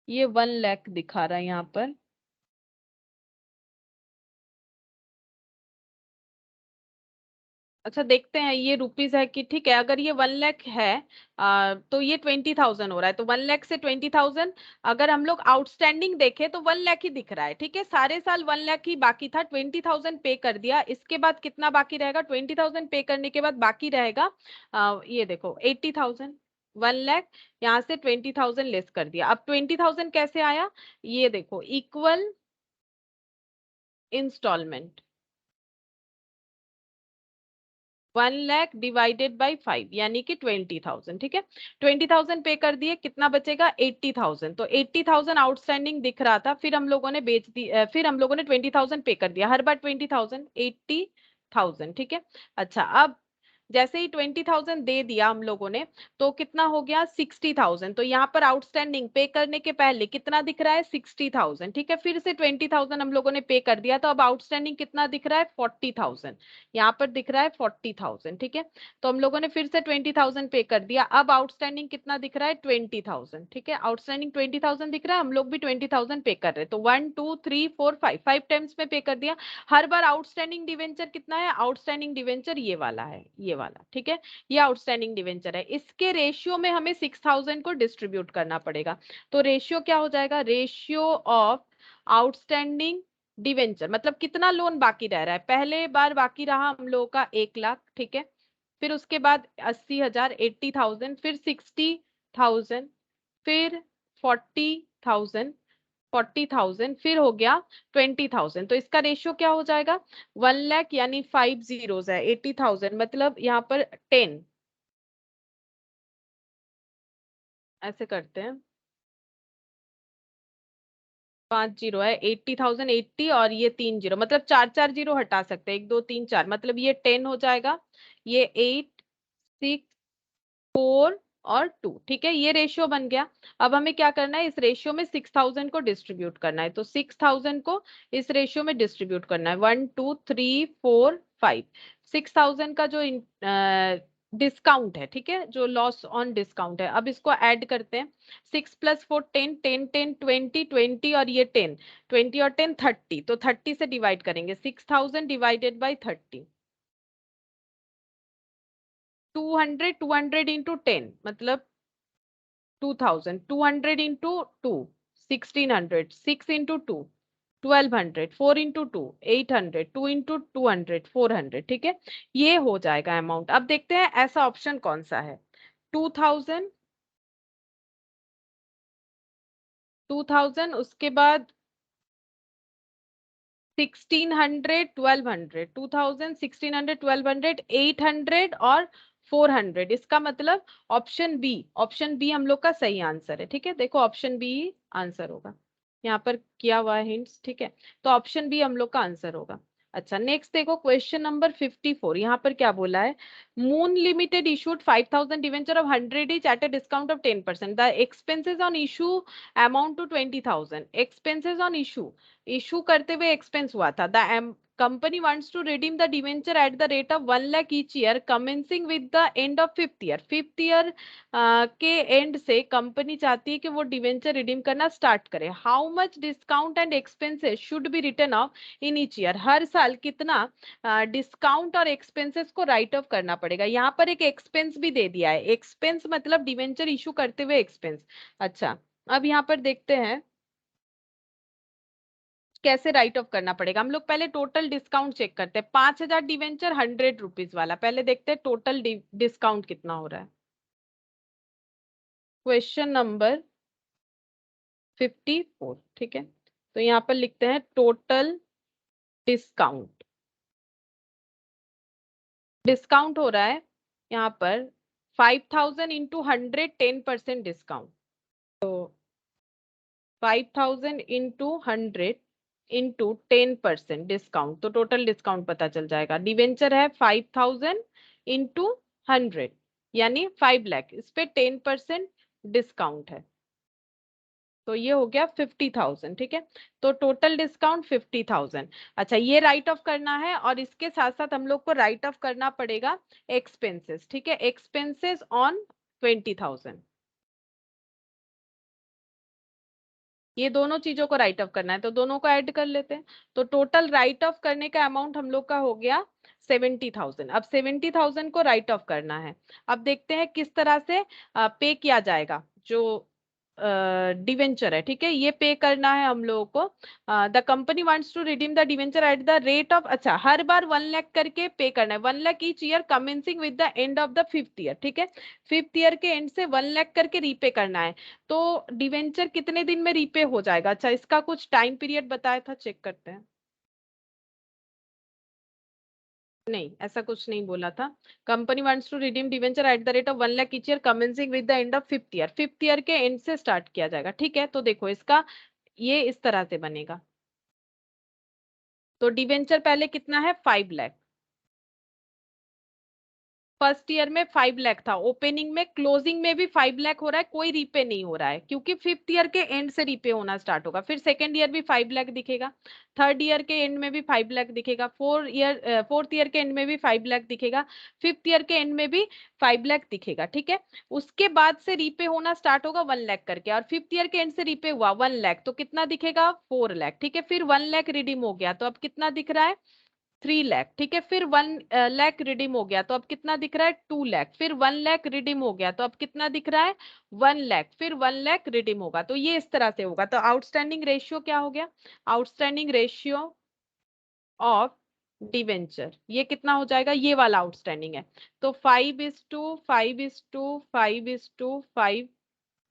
Speaker 1: ये 1 लाख दिखा रहा है यहाँ पर। अच्छा देखते हैं ये रुपीज है कि, ठीक है, अगर ये 1 लाख है तो ये 20,000 हो रहा है, तो 1 लाख से 20,000 अगर हम लोग आउटस्टैंडिंग देखें तो 1 लाख ही दिख रहा है, ठीक है। सारे साल 1 लाख ही बाकी था, 20,000 पे कर दिया, इसके बाद कितना बाकी रहेगा, 20,000 पे करने के बाद बाकी रहेगा ये देखो 80,000। 1 लाख यहाँ से 20,000 लेस कर दिया, अब 20,000 कैसे आया, ये देखो equal instalment, 1 lakh divided by 5 यानी कि 20,000, ठीक है। 20,000 पे कर दिए, कितना बचेगा 80,000। तो 80,000 आउटस्टैंडिंग दिख रहा था, फिर हम लोगों ने बेच दी, फिर हम लोगों ने 20,000 पे कर दिया, हर बार 20,000, 80,000, ठीक है। अच्छा, अब जैसे ही 20,000 दे दिया हम लोगों ने, तो कितना हो गया 60,000। तो यहाँ पर आउटस्टैंडिंग पे करने के पहले कितना दिख रहा है 60,000, ठीक है। फिर से 20,000 हम लोगों ने पे कर दिया, तो अब आउटस्टैंडिंग कितना दिख रहा है 40,000। यहाँ पर दिख रहा है 40,000, ठीक है। तो हम लोगों ने फिर से 20,000 पे कर दिया, अब आउटस्टैंडिंग कितना दिख रहा है 20,000, ठीक है। आउटस्टैंडिंग 20,000 दिख रहा है, हम लोग भी 20,000 पे कर रहे हैं। तो 1 2 3 4 5, 5 टाइम्स में पे कर दिया। हर बार आउटस्टैंडिंग डिवेंचर कितना है, आउटस्टैंडिंग डिवेंचर ये वाला है, ये वाला, ठीक है। ये आउटस्टैंडिंग डिवेंचर है, इसके रेशियो में हमें 6,000 को डिस्ट्रीब्यूट करना पड़ेगा। तो रेशियो क्या हो जाएगा, रेशियो ऑफ आउटस्टैंडिंग डिवेंचर, मतलब कितना लोन बाकी रह रहा है। पहले बार बाकी रहा हम लोगों का 1 लाख, ठीक है। फिर उसके बाद 80,000, 80,000, फिर 60,000, फिर 40,000, 40,000, फिर हो गया 20,000। तो इसका रेशियो क्या हो जाएगा 1 लाख, यानी 5 जीरोस है, 80,000 मतलब यहाँ पर 10, ऐसे करते हैं, 5 जीरो है, 80,000, 80 और ये 3 जीरो, मतलब 4 4 जीरो हटा सकते हैं, 1 2 3 4, मतलब ये 10 हो जाएगा, ये 8 6 4 और 2, ठीक है। ये रेशियो बन गया। अब हमें क्या करना है, इस रेशियो में 6,000 को डिस्ट्रीब्यूट करना है। तो 6,000 को इस रेशियो में डिस्ट्रीब्यूट करना है, 1 2 3 4 5। 6,000 का जो डिस्काउंट है, ठीक है, जो लॉस ऑन डिस्काउंट है, अब इसको ऐड करते हैं। 6 + 4 10, 10 10 20, 20 और ये 10, 20 और 10 30। तो 30 से डिवाइड करेंगे, 6,000 डिवाइडेड बाई 30, 200, 200 इंटू 10 मतलब 2,000, 200 इंटू 2, 1,600, 6 इंटू 2, 1,200, 4 इंटू 2, 800, 2 इंटू 200, 400, ठीक है। ये हो जाएगा अमाउंट। अब देखते हैं ऐसा ऑप्शन कौन सा है। 2,000, 2,000, उसके बाद 1,600, 1,200, 2,000, 1,600, 1,200, 800 और 400। इसका मतलब ऑप्शन बी, ऑप्शन बी हम लोग का सही आंसर है, ठीक है। देखो ऑप्शन बी आंसर होगा, यहाँ पर किया हुआ है हिंट्स, ठीक है। तो ऑप्शन बी हम लोग का आंसर होगा। अच्छा, नेक्स्ट देखो क्वेश्चन नंबर 54, यहाँ पर क्या बोला है, moon limited issued 5,000 debenture of 100 each at a discount of 10%, the expenses on issue amount to 20,000, expenses on issue करते हुए एक्सपेंस हुआ था। The company wants to redeem the debenture at the rate of 1 lakh each year commencing with the end of 5th year. 5th year के and से company चाहती है कि वो डिवेंचर रिडीम करना स्टार्ट करे। How much discount and expenses should be written off in each year, हर साल कितना डिस्काउंट और एक्सपेंसेस को राइट ऑफ करना पड़ेगा। यहाँ पर एक एक्सपेंस भी दे दिया है, एक्सपेंस मतलब डिवेंचर इशू करते हुए एक्सपेंस। अच्छा, अब यहाँ पर देखते हैं कैसे राइट ऑफ करना पड़ेगा। हम लोग पहले टोटल डिस्काउंट चेक करते हैं, 5,000 डिवेंचर 100 रुपीज वाला, पहले देखते हैं टोटल डिस्काउंट कितना हो रहा है। क्वेश्चन नंबर 54, ठीक है। तो यहाँ पर लिखते हैं टोटल डिस्काउंट, डिस्काउंट हो रहा है यहाँ पर 5,000 इंटू 100, 10% डिस्काउंट। तो 5,000 इंटू 100 इंटू 10% डिस्काउंट, तो टोटल डिस्काउंट पता चल जाएगा। डिवेंचर है 5,000 इंटू 100 यानी 5 लाख, इस पे 10% डिस्काउंट है, तो ये हो गया 50,000, ठीक है। तो टोटल डिस्काउंट 50,000। अच्छा, ये राइट ऑफ करना है और इसके साथ साथ हम लोग को राइट ऑफ करना पड़ेगा एक्सपेंसेस, ठीक है, एक्सपेंसेस ऑन 20,000। ये दोनों चीजों को राइट ऑफ करना है, तो दोनों को ऐड कर लेते हैं। तो टोटल राइट ऑफ करने का अमाउंट हम लोग का हो गया 70,000। अब 70,000 को राइट ऑफ करना है। अब देखते हैं किस तरह से पे किया जाएगा। जो डिवेंचर है, ठीक है, ये पे करना है हम लोगों को। The company wants to redeem the debenture at the rate of, अच्छा, हर बार 1 लाख करके पे करना है, 1 lakh each year commencing with the end of the 5th year, ठीक है। 5th ईयर के एंड से 1 लाख करके रीपे करना है। तो डिवेंचर कितने दिन में रीपे हो जाएगा, अच्छा इसका कुछ टाइम पीरियड बताया था, चेक करते हैं। नहीं, ऐसा कुछ नहीं बोला था। Company wants to redeem debenture at the rate of 1 lakh each year commencing with the end of 5th year. 5th year के एंड से स्टार्ट किया जाएगा, ठीक है। तो देखो इसका ये इस तरह से बनेगा। तो डिवेंचर पहले कितना है, 5 लाख। फर्स्ट ईयर में 5 लाख था ओपनिंग में, क्लोजिंग में भी 5 लाख हो रहा है, कोई रीपे नहीं हो रहा है क्योंकि 5th ईयर के एंड से रीपे होना स्टार्ट होगा। फिर सेकेंड ईयर भी 5 लाख दिखेगा, थर्ड ईयर के एंड में भी 5 लाख दिखेगा, फोर्थ ईयर के एंड में भी 5 लाख दिखेगा, 5th ईयर के एंड में भी 5 लाख दिखेगा, ठीक है। उसके बाद से रीपे होना स्टार्ट होगा 1 लाख करके, और 5th ईयर के एंड से रीपे हुआ 1 लाख, तो कितना दिखेगा, 4 लाख, ठीक है। फिर 1 लाख रिडीम हो गया तो अब कितना दिख रहा है, 3 लाख, ठीक है। फिर 1 लाख रिडीम हो गया तो अब कितना दिख रहा है, 2 लाख। फिर 1 लाख रिडीम हो गया तो अब कितना दिख रहा है, 1 लाख। फिर 1 लाख रिडीम होगा, तो ये इस तरह से होगा। तो आउटस्टैंडिंग रेशियो क्या हो गया, आउटस्टैंडिंग रेशियो ऑफ डिवेंचर, ये कितना हो जाएगा, ये वाला आउटस्टैंडिंग है। तो 5:5:5:5,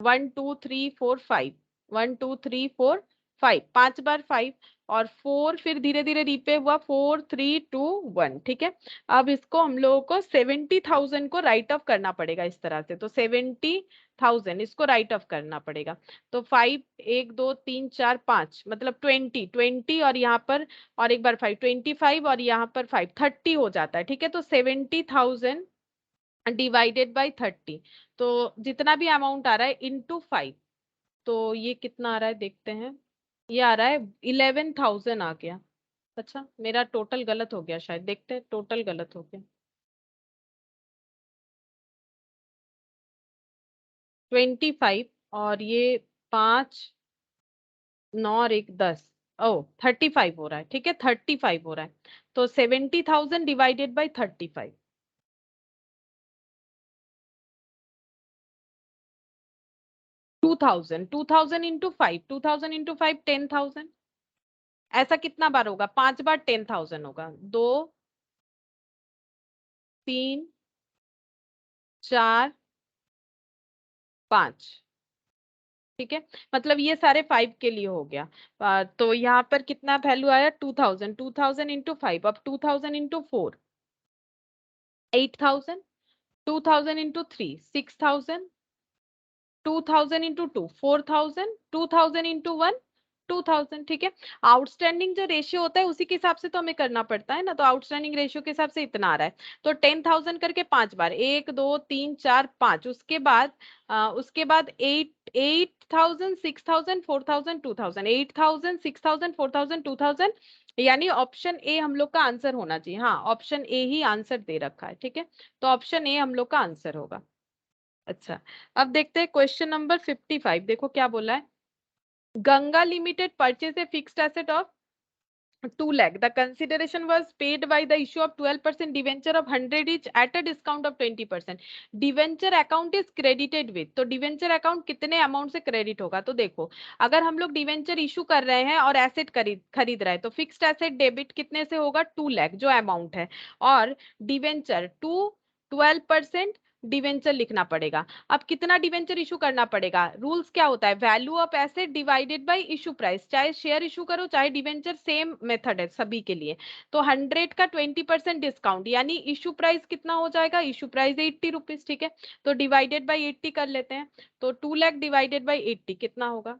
Speaker 1: 1 2 3 4 5, 1 2 3 4 5, 5 बार 5, और 4 फिर धीरे धीरे रीपे हुआ, 4 3 2 1, ठीक है। अब इसको हम लोगों को 70,000 को राइट ऑफ करना पड़ेगा इस तरह से। तो 70,000 इसको राइट ऑफ करना पड़ेगा। तो 5, 1 2 3 4 5, मतलब 20 और यहाँ पर और एक बार 5, 25 और यहाँ पर 5, 30 हो जाता है, ठीक है। तो 70,000 डिवाइडेड बाई 30, तो जितना भी अमाउंट आ रहा है इंटू 5, तो ये कितना आ रहा है देखते हैं। ये आ रहा है 11,000 आ गया। अच्छा, मेरा टोटल गलत हो गया शायद, देखते हैं, टोटल गलत हो गया। 25 और ये 5 9 और एक 10, ओ 35 हो रहा है, ठीक है, 35 हो रहा है। तो 70,000 डिवाइडेड बाई 35, 2,000, 2,000 इंटू 5, 2,000 इंटू 5, 10,000। ऐसा कितना बार होगा, 5 बार 10,000 होगा, 2 3 4 5, ठीक है। मतलब ये सारे 5 के लिए हो गया। तो यहाँ पर कितना वैल्यू आया, 2,000, 2,000 इंटू 5, अब 2,000 इंटू 4, 8,000, 2,000 इंटू 3, 6,000, 2,000 इंटू 2, 4,000, 2,000 इंटू 1, 2,000, ठीक है। आउटस्टैंडिंग जो रेशियो होता है उसी के हिसाब से तो हमें करना पड़ता है ना, तो आउटस्टैंडिंग रेशियो के हिसाब से इतना आ रहा है। तो 10,000 करके 5 बार, 1 2 3 4 5, उसके बाद 8,000, 6,000, 4,000, 2,000, 8,000, 6,000, 4,000, 2,000, यानी ऑप्शन ए हम लोग का आंसर होना चाहिए। हाँ, ऑप्शन ए ही आंसर दे रखा है, ठीक है। तो ऑप्शन ए हम लोग का आंसर होगा। अच्छा, अब देखते हैं क्वेश्चन नंबर 55, देखो क्या बोला है। Ganga limited purchase a fixed asset of 2 lakh. The consideration was paid by the issue of 12% debenture of 100 each at a discount of 20%. Debenture account is credited with, तो डिवेंचर अकाउंट कितने amount से credit होगा, तो देखो अगर हम लोग debenture issue कर रहे हैं और एसेट खरीद खरीद रहे हैं तो फिक्स्ड एसेट डेबिट कितने से होगा, 2 लाख जो अमाउंट है, और डिवेंचर टू 12% डिवेंचर लिखना पड़ेगा। अब कितना डिवेंचर इशू करना पड़ेगा, रूल्स क्या होता है, value of asset divided by issue price, चाहे शेयर इशू करो चाहे डिवेंचर, सेम मेथड है सभी के लिए। तो 100 का 20% डिस्काउंट, यानी इशू प्राइस कितना हो जाएगा, इशू प्राइस 80 रुपीज, ठीक है। तो डिवाइडेड बाई 80 कर लेते हैं, तो 2 लाख डिवाइडेड बाई 80 कितना होगा,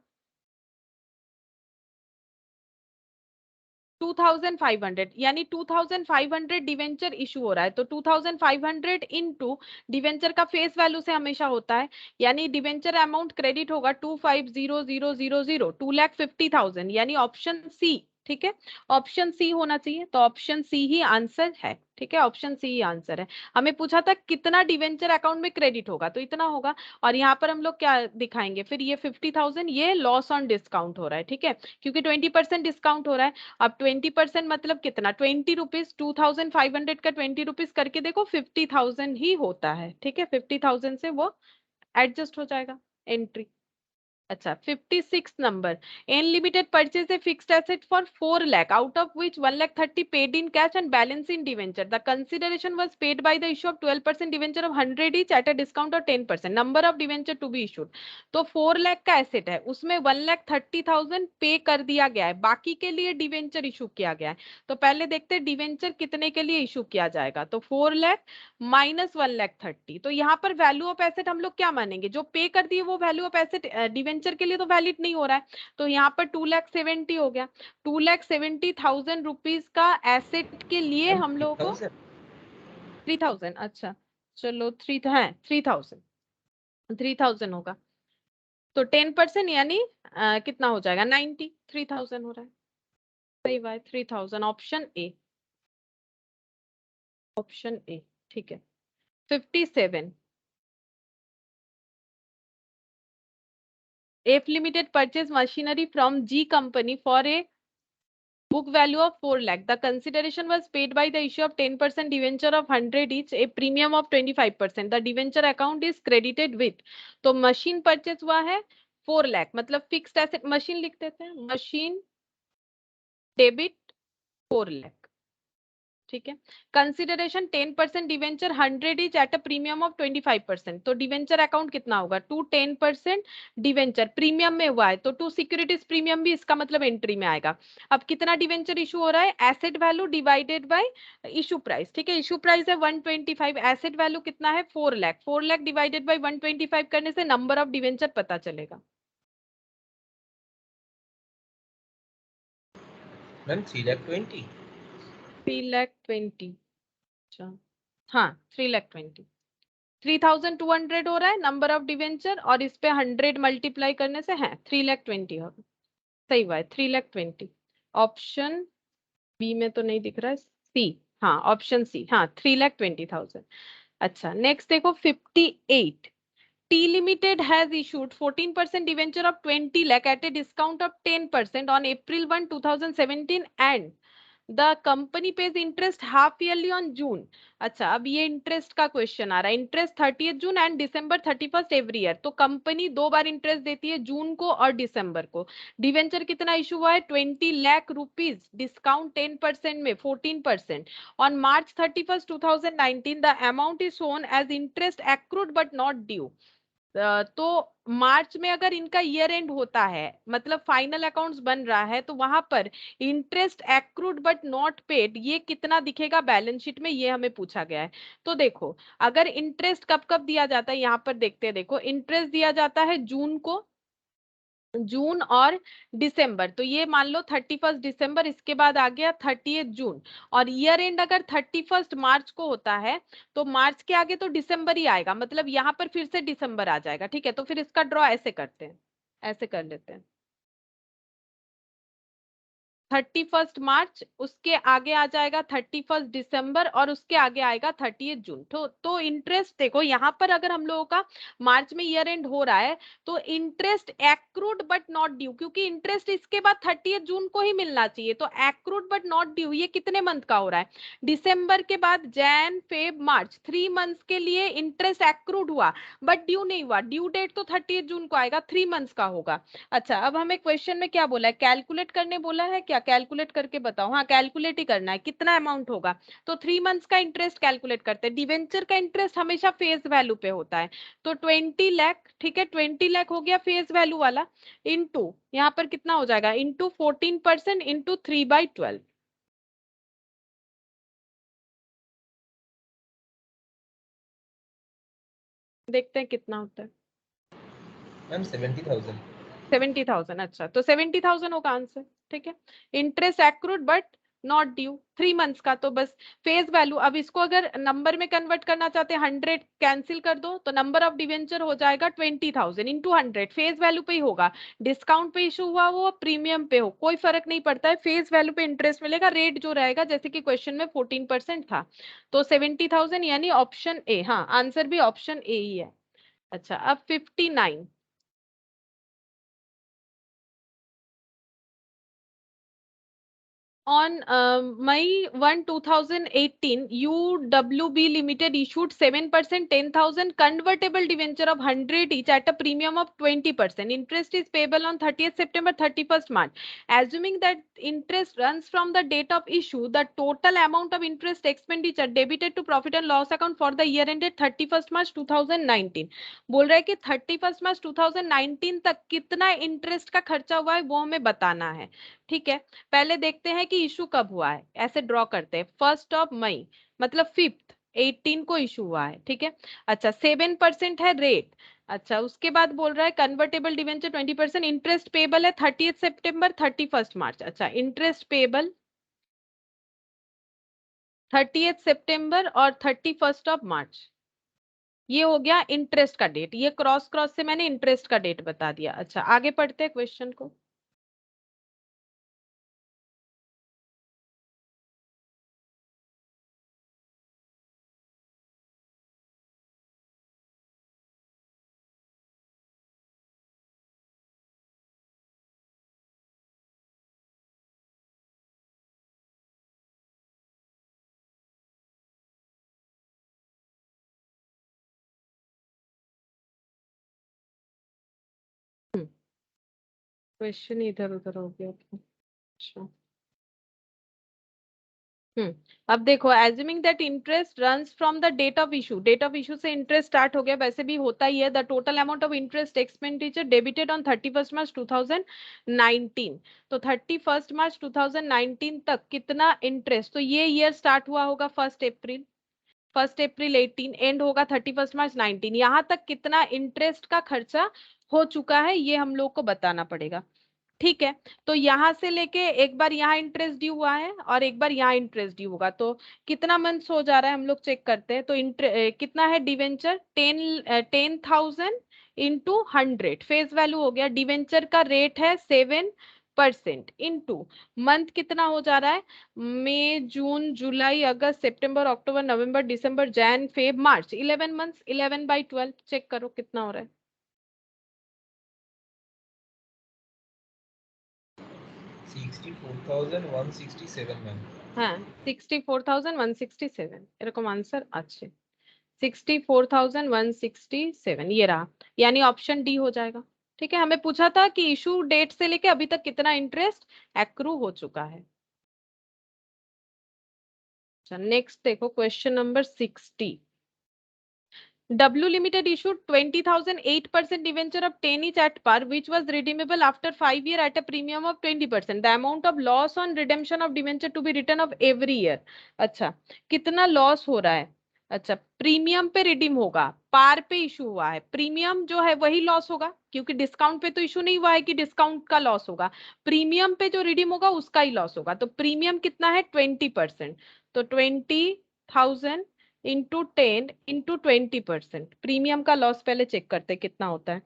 Speaker 1: 2,500, यानी 2,500 डिवेंचर इशू हो रहा है। तो 2,500 इंटू डिवेंचर का फेस वैल्यू से हमेशा होता है, यानी डिवेंचर अमाउंट क्रेडिट होगा 250000, 2,50,000, यानी ऑप्शन सी, ठीक है। ऑप्शन सी होना चाहिए, तो ऑप्शन सी ही आंसर है, ठीक है। ऑप्शन सी ही आंसर है। हमें पूछा था कितना डिवेंचर अकाउंट में क्रेडिट होगा, तो इतना होगा। और यहाँ पर हम लोग क्या दिखाएंगे, फिर ये 50,000 ये लॉस ऑन डिस्काउंट हो रहा है, ठीक है, क्योंकि 20% डिस्काउंट हो रहा है। अब 20% मतलब कितना, 20 रुपीज, 2,500 का 20 रुपीज करके देखो 50,000 ही होता है, ठीक है। 50,000 से वो एडजस्ट हो जाएगा एंट्री। अच्छा 56 number, N limited purchase a fixed asset for 4 lakh out of which 1,30,000 paid in cash and balance in debenture. The consideration was paid by the issue of 12% debenture of 100 each at a discount of 10%. Number of debenture to be issued. तो 4 लाख का asset है, उसमें 1,30,000 पे कर दिया गया है, बाकी के लिए डिवेंचर इशू किया गया है। तो पहले देखते हैं डिवेंचर कितने के लिए इशू किया जाएगा। तो 4 लाख माइनस 1,30,000, तो यहाँ पर वैल्यू ऑफ एसेट हम लोग क्या मानेंगे, जो पे कर दिए वो वैल्यू ऑफ एसेट डिवेंचर के लिए तो वैलिड नहीं हो रहा है, तो यहाँ पर 2,70,000 हो गया। 2,70,000 रुपीज का एसेट के लिए
Speaker 2: मैम
Speaker 1: हम लोगों को
Speaker 2: 3000
Speaker 1: 3,000, अच्छा चलो 3,000 होगा, तो 10% यानी कितना हो जाएगा, 93,000 हो रहा है। सही बात, 3,000, ऑप्शन ए, ऑप्शन ए, ठीक है। 57, F Limited purchased machinery from G Company for a book value of 4 lakh. The consideration was paid by the issue of 10% debenture of 100 each, a premium of 25%. The debenture account is credited with. तो machine purchase हुआ है 4 लाख, मतलब fixed asset machine लिख देते हैं, machine debit 4 lakh, ठीक है। Consideration 10% debenture 100 etch at a premium of 25%, तो डिवेंचर अकाउंट कितना होगा, टू 10% डिवेंचर प्रीमियम में हुआ है, तो टू सिक्योरिटीज प्रीमियम भी इसका मतलब एंट्री में आएगा। अब कितना डिवेंचर इशू हो रहा है, asset value divided by issue price, ठीक है। इशू प्राइस है 125, एसेट वैल्यू कितना है 4 लाख, 4 लाख डिवाइडेड बाय 125 करने से नंबर ऑफ डिवेंचर पता चलेगा।
Speaker 2: मैम 3,20,000
Speaker 1: 3,20,000, अच्छा हाँ 3,20,000, 3,200 हो रहा है नंबर ऑफ डिवेंचर, और इस पे 100 मल्टीप्लाई करने से है 3,20,000 होगा। सही बात, 3,20,000, ऑप्शन बी में तो नहीं दिख रहा है, सी, हाँ ऑप्शन सी, हाँ 3,20,000। अच्छा नेक्स्ट देखो 58, T Limited has issued 14% debenture of 20 lakh at a discount of 10% on April 1, 2017 and the company page interest half yearly on June. अच्छा अब ये इंटरेस्ट का क्वेश्चन आ रहा है, interest 30 June and December 31 every year, तो company 2 बार interest देती है, जून को और दिसंबर को। डिवेंचर कितना इशू हुआ है 20 लाख रुपीज, डिस्काउंट 10% में 14%। On March 31, 2019 the amount is shown as interest accrued but not due. तो मार्च में अगर इनका ईयर एंड होता है, मतलब फाइनल अकाउंट्स बन रहा है, तो वहां पर interest accrued but not paid ये कितना दिखेगा बैलेंस शीट में, ये हमें पूछा गया है। तो देखो अगर इंटरेस्ट कब कब दिया जाता है, यहाँ पर देखते हैं, देखो इंटरेस्ट दिया जाता है जून को, जून और दिसंबर, तो ये मान लो 31 दिसंबर, इसके बाद आ गया 30 जून, और ईयर एंड अगर 31 मार्च को होता है, तो मार्च के आगे तो दिसंबर ही आएगा, मतलब यहाँ पर फिर से दिसंबर आ जाएगा, ठीक है। तो फिर इसका ड्रॉ ऐसे करते हैं, ऐसे कर लेते हैं, 31 मार्च, उसके आगे आ जाएगा 31 दिसंबर, और उसके आगे आएगा 30 जून। तो इंटरेस्ट देखो यहाँ पर अगर हम लोगों का मार्च में ईयर एंड हो रहा है, तो interest accrued but not due, क्योंकि इंटरेस्ट इसके बाद 30 जून को ही मिलना चाहिए, तो एक्रूड बट नॉट ड्यू ये कितने मंथ का हो रहा है, दिसंबर के बाद जैन फेब मार्च, 3 मंथ्स के लिए इंटरेस्ट एक्रूड हुआ बट ड्यू नहीं हुआ, ड्यू डेट तो 30 जून को आएगा, 3 मंथ्स का होगा। अच्छा अब हमें क्वेश्चन में क्या बोला है, कैलकुलेट करने बोला है, क्या कैलकुलेट करके बताओ, हाँ कैलकुलेट ही करना है, कितना अमाउंट होगा, तो 3 मंथ्स का इंटरेस्ट कैलकुलेट करते हैं। डिवेंचर का इंटरेस्ट हमेशा फेस वैल्यू पे होता है, तो 20 लाख, ठीक है 20 लाख हो गया फेस वैल्यू वाला, इंटू यहाँ पर कितना हो जाएगा, इंटू 14% इंटू 3/12, देखते हैं कितना होता है।
Speaker 2: मैम 70,000
Speaker 1: 70,000, अच्छा तो 70,000 होगा आंसर, ठीक है। Interest accrued but not due 3 months का, तो बस फेस वैल्यू, अब इसको अगर नंबर में कन्वर्ट करना चाहते हैं 100 कैंसिल कर दो, तो नंबर ऑफ डिवेंचर हो जाएगा 20,000 इंटू 100, फेस वैल्यू पे ही होगा, डिस्काउंट पे इशू हुआ वो प्रीमियम पे हो कोई फर्क नहीं पड़ता है, फेस वैल्यू पे इंटरेस्ट मिलेगा, रेट जो रहेगा जैसे कि क्वेश्चन में 14% था, तो 70,000 यानी ऑप्शन ए, हाँ आंसर भी ऑप्शन ए ही है। अच्छा अब 59, On May 1, 2018, UWB Limited issued 7% 10,000 convertible debenture of 100 each at a premium of 20%. Interest is payable on 30th September, 31st March. Assuming that interest runs from the date of issue, the total amount of interest expenditure debited to profit and loss account for the year ended 31st March 2019. बोल रहा है कि 31st March 2019 तक कितना interest का खर्चा हुआ है वो हमें बताना है। ठीक है, पहले देखते हैं कि इशू कब हुआ है, ऐसे ड्रॉ करते हैं। 1 मतलब 5 18 को इशू हुआ है। ठीक है, अच्छा 7% है रेट। अच्छा उसके बाद बोल रहा है कन्वर्टेबल डिवेंचर 20%, इंटरेस्ट पेबल है 30 सितंबर 31 मार्च। अच्छा इंटरेस्ट पेबल 30 सितंबर और 31 मार्च, ये हो गया इंटरेस्ट का डेट। ये क्रॉस क्रॉस से मैंने इंटरेस्ट का डेट बता दिया। अच्छा आगे पढ़ते हैं क्वेश्चन को। क्वेश्चन इधर उधर हो गया था। अच्छा अब देखो, assuming that interest runs from the date of issue से इंटरेस्ट स्टार्ट हो गया, वैसे भी होता ही है। The total amount of interest expenditure debited on 31 March 2019, तो 31 मार्च 2019 तक कितना इंटरेस्ट, तो ये ईयर स्टार्ट हुआ होगा 1 अप्रैल 18, एंड होगा 31 मार्च 19। यहाँ तक कितना इंटरेस्ट का खर्चा हो चुका है ये हम लोग को बताना पड़ेगा। ठीक है, तो यहां से लेके एक बार यहाँ इंटरेस्ट ड्यू हुआ है और एक बार यहाँ इंटरेस्ट ड्यू होगा, तो कितना मंथ्स हो जा रहा है हम लोग चेक करते हैं। तो कितना है डिवेंचर 10,000 इंटू 100 फेस वैल्यू हो गया। डिवेंचर का रेट है 7% इंटू मंथ कितना हो जा रहा है, मई जून जुलाई अगस्त सितंबर अक्टूबर नवंबर दिसंबर जैन फेब मार्च, 11 मंथ्स, 11/12 चेक करो कितना हो रहा है।
Speaker 2: 64,167 मैम।
Speaker 1: हाँ 64,167 এরকম आंसर अच्छे। 64,167 ये रहा, यानी ऑप्शन डी हो जाएगा। ठीक है, हमें पूछा था कि इशू डेट से लेके अभी तक कितना इंटरेस्ट एक्रू हो चुका है। अच्छा नेक्स्ट देखो question number 60। W Limited issued 20,000 8% debenture of 10 each at par, which was redeemable after 5 years at a premium of 20%. The amount of loss on redemption of debenture to be written of every year. अच्छा कितना loss हो रहा है। अच्छा premium पे redeem होगा, पार पे issue हुआ है, प्रीमियम जो है वही लॉस होगा, क्योंकि डिस्काउंट पे तो इशू नहीं हुआ है कि डिस्काउंट का लॉस होगा। प्रीमियम पे जो रिडीम होगा उसका ही लॉस होगा। तो प्रीमियम कितना है 20%, तो 20,000 इंटू 10 इंटू 20%। प्रीमियम का लॉस पहले चेक करते हैं कितना होता है।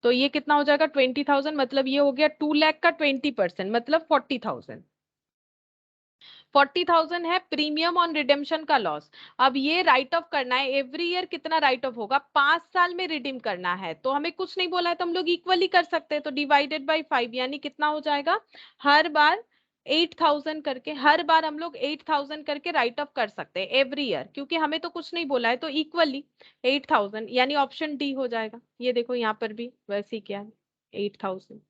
Speaker 1: तो ये कितना हो जाएगा 20,000, मतलब ये हो गया 2 लाख का 20% मतलब 40,000। 40,000 है प्रीमियम ऑन रिडेम्पशन का लॉस। अब ये राइट ऑफ करना है एवरी ईयर, कितना राइट ऑफ होगा, 5 साल में रिडीम करना है। तो हमें कुछ नहीं बोला है तो हम लोग इक्वली कर सकते हैं, तो डिवाइडेड बाई 5 यानी कितना हो जाएगा, हर बार 8,000 करके, हर बार हम लोग 8,000 करके राइट ऑफ कर सकते हैं एवरी ईयर, क्योंकि हमें तो कुछ नहीं बोला है, तो इक्वली 8,000 यानी ऑप्शन डी हो जाएगा। ये देखो यहाँ पर भी वैसे ही क्या है 8,000।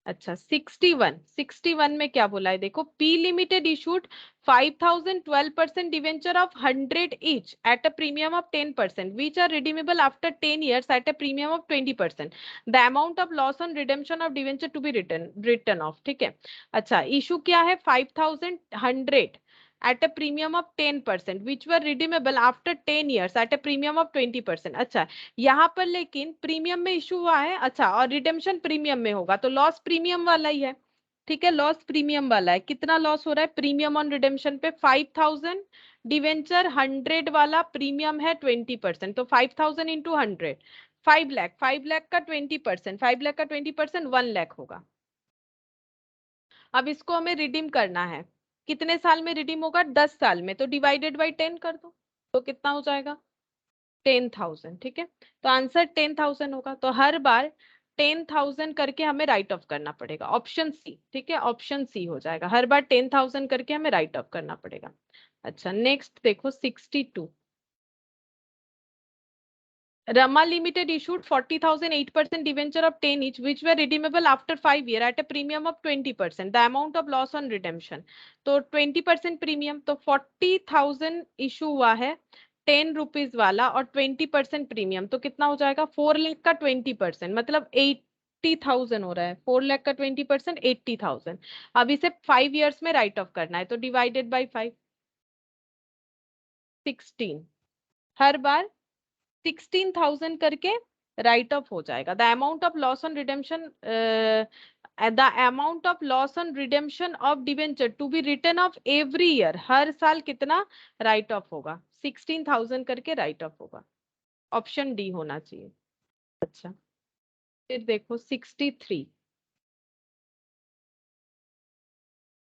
Speaker 1: अच्छा 61 में क्या बोला है देखो, P limited issued 5,000 12% debenture of 100 each at a premium of 10% which are redeemable after 10 years at a premium of 20%. The amount of loss on redemption of debenture to be written off. ठीक है, अच्छा issue क्या है 5,100 at a premium of 10% which were redeemable after 10 years at a premium of 20%. अच्छा यहाँ पर लेकिन premium में इशू हुआ है, अच्छा और रिडेम्पशन प्रीमियम में होगा, तो लॉस प्रीमियम वाला ही है। ठीक है, लॉस प्रीमियम वाला है। कितना लॉस हो रहा है प्रीमियम ऑन रिडेम्पशन पे, 5,000 डिवेंचर 100 वाला प्रीमियम है 20%, तो 5,000 इंटू 100 5 लाख, 5 लाख का 20%, 5 लाख का 20% 1 लाख होगा। अब इसको हमें रिडीम करना है, कितने साल में रिडीम होगा, 10 साल में, तो डिवाइडेड बाई 10 कर दो, तो कितना हो जाएगा 10,000। ठीक है, तो आंसर 10,000 होगा। तो हर बार 10,000 करके हमें राइट ऑफ करना पड़ेगा, ऑप्शन सी। ठीक है, ऑप्शन सी हो जाएगा, हर बार 10,000 करके हमें राइट ऑफ करना पड़ेगा। अच्छा नेक्स्ट देखो 62। Rama Limited issued 40,000 8% debenture of 10 each, which were redeemable after 5 years at a premium of 20%. The amount of loss on redemption. तो 20% प्रीमियम, तो 40,000 इशू हुआ है 10 रुपीज वाला और 20% प्रीमियम, तो कितना हो जाएगा 4 लाख का 20%, मतलब 80,000 हो रहा है। 4 लाख का 20% 80,000। अब इसे 5 इयर्स में राइट ऑफ करना है, तो डिवाइडेड बाई 5, 16, हर बार 16,000 करके राइट ऑफ हो जाएगा। The amount of loss on redemption, the amount of loss on redemption of debenture to be written off every year, हर साल कितना राइट ऑफ होगा, 16,000 करके राइट ऑफ होगा। ऑप्शन डी होना चाहिए। अच्छा फिर देखो 63।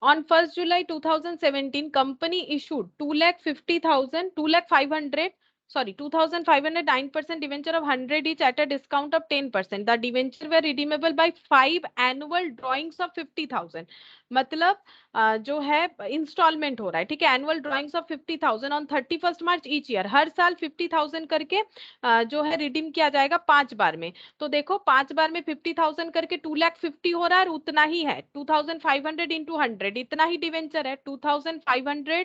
Speaker 1: On 1st July 2017, company issued 2,50,000, 2,500, sorry, 2,500 9% debenture of 100 each at a discount of 10%. The debenture were redeemable by 5 annual drawings of 50,000. मतलब जो है इंस्टॉलमेंट हो रहा है, ठीक है, annual drawings of 50,000 on 31st March each year, हर साल 50,000 करके जो है रिडीम किया जाएगा 5 बार में। तो देखो 5 बार में 50,000 करके 2,50,000 हो रहा है, और उतना ही है 2,500 इंटू 100, इतना ही डिवेंचर है 2,500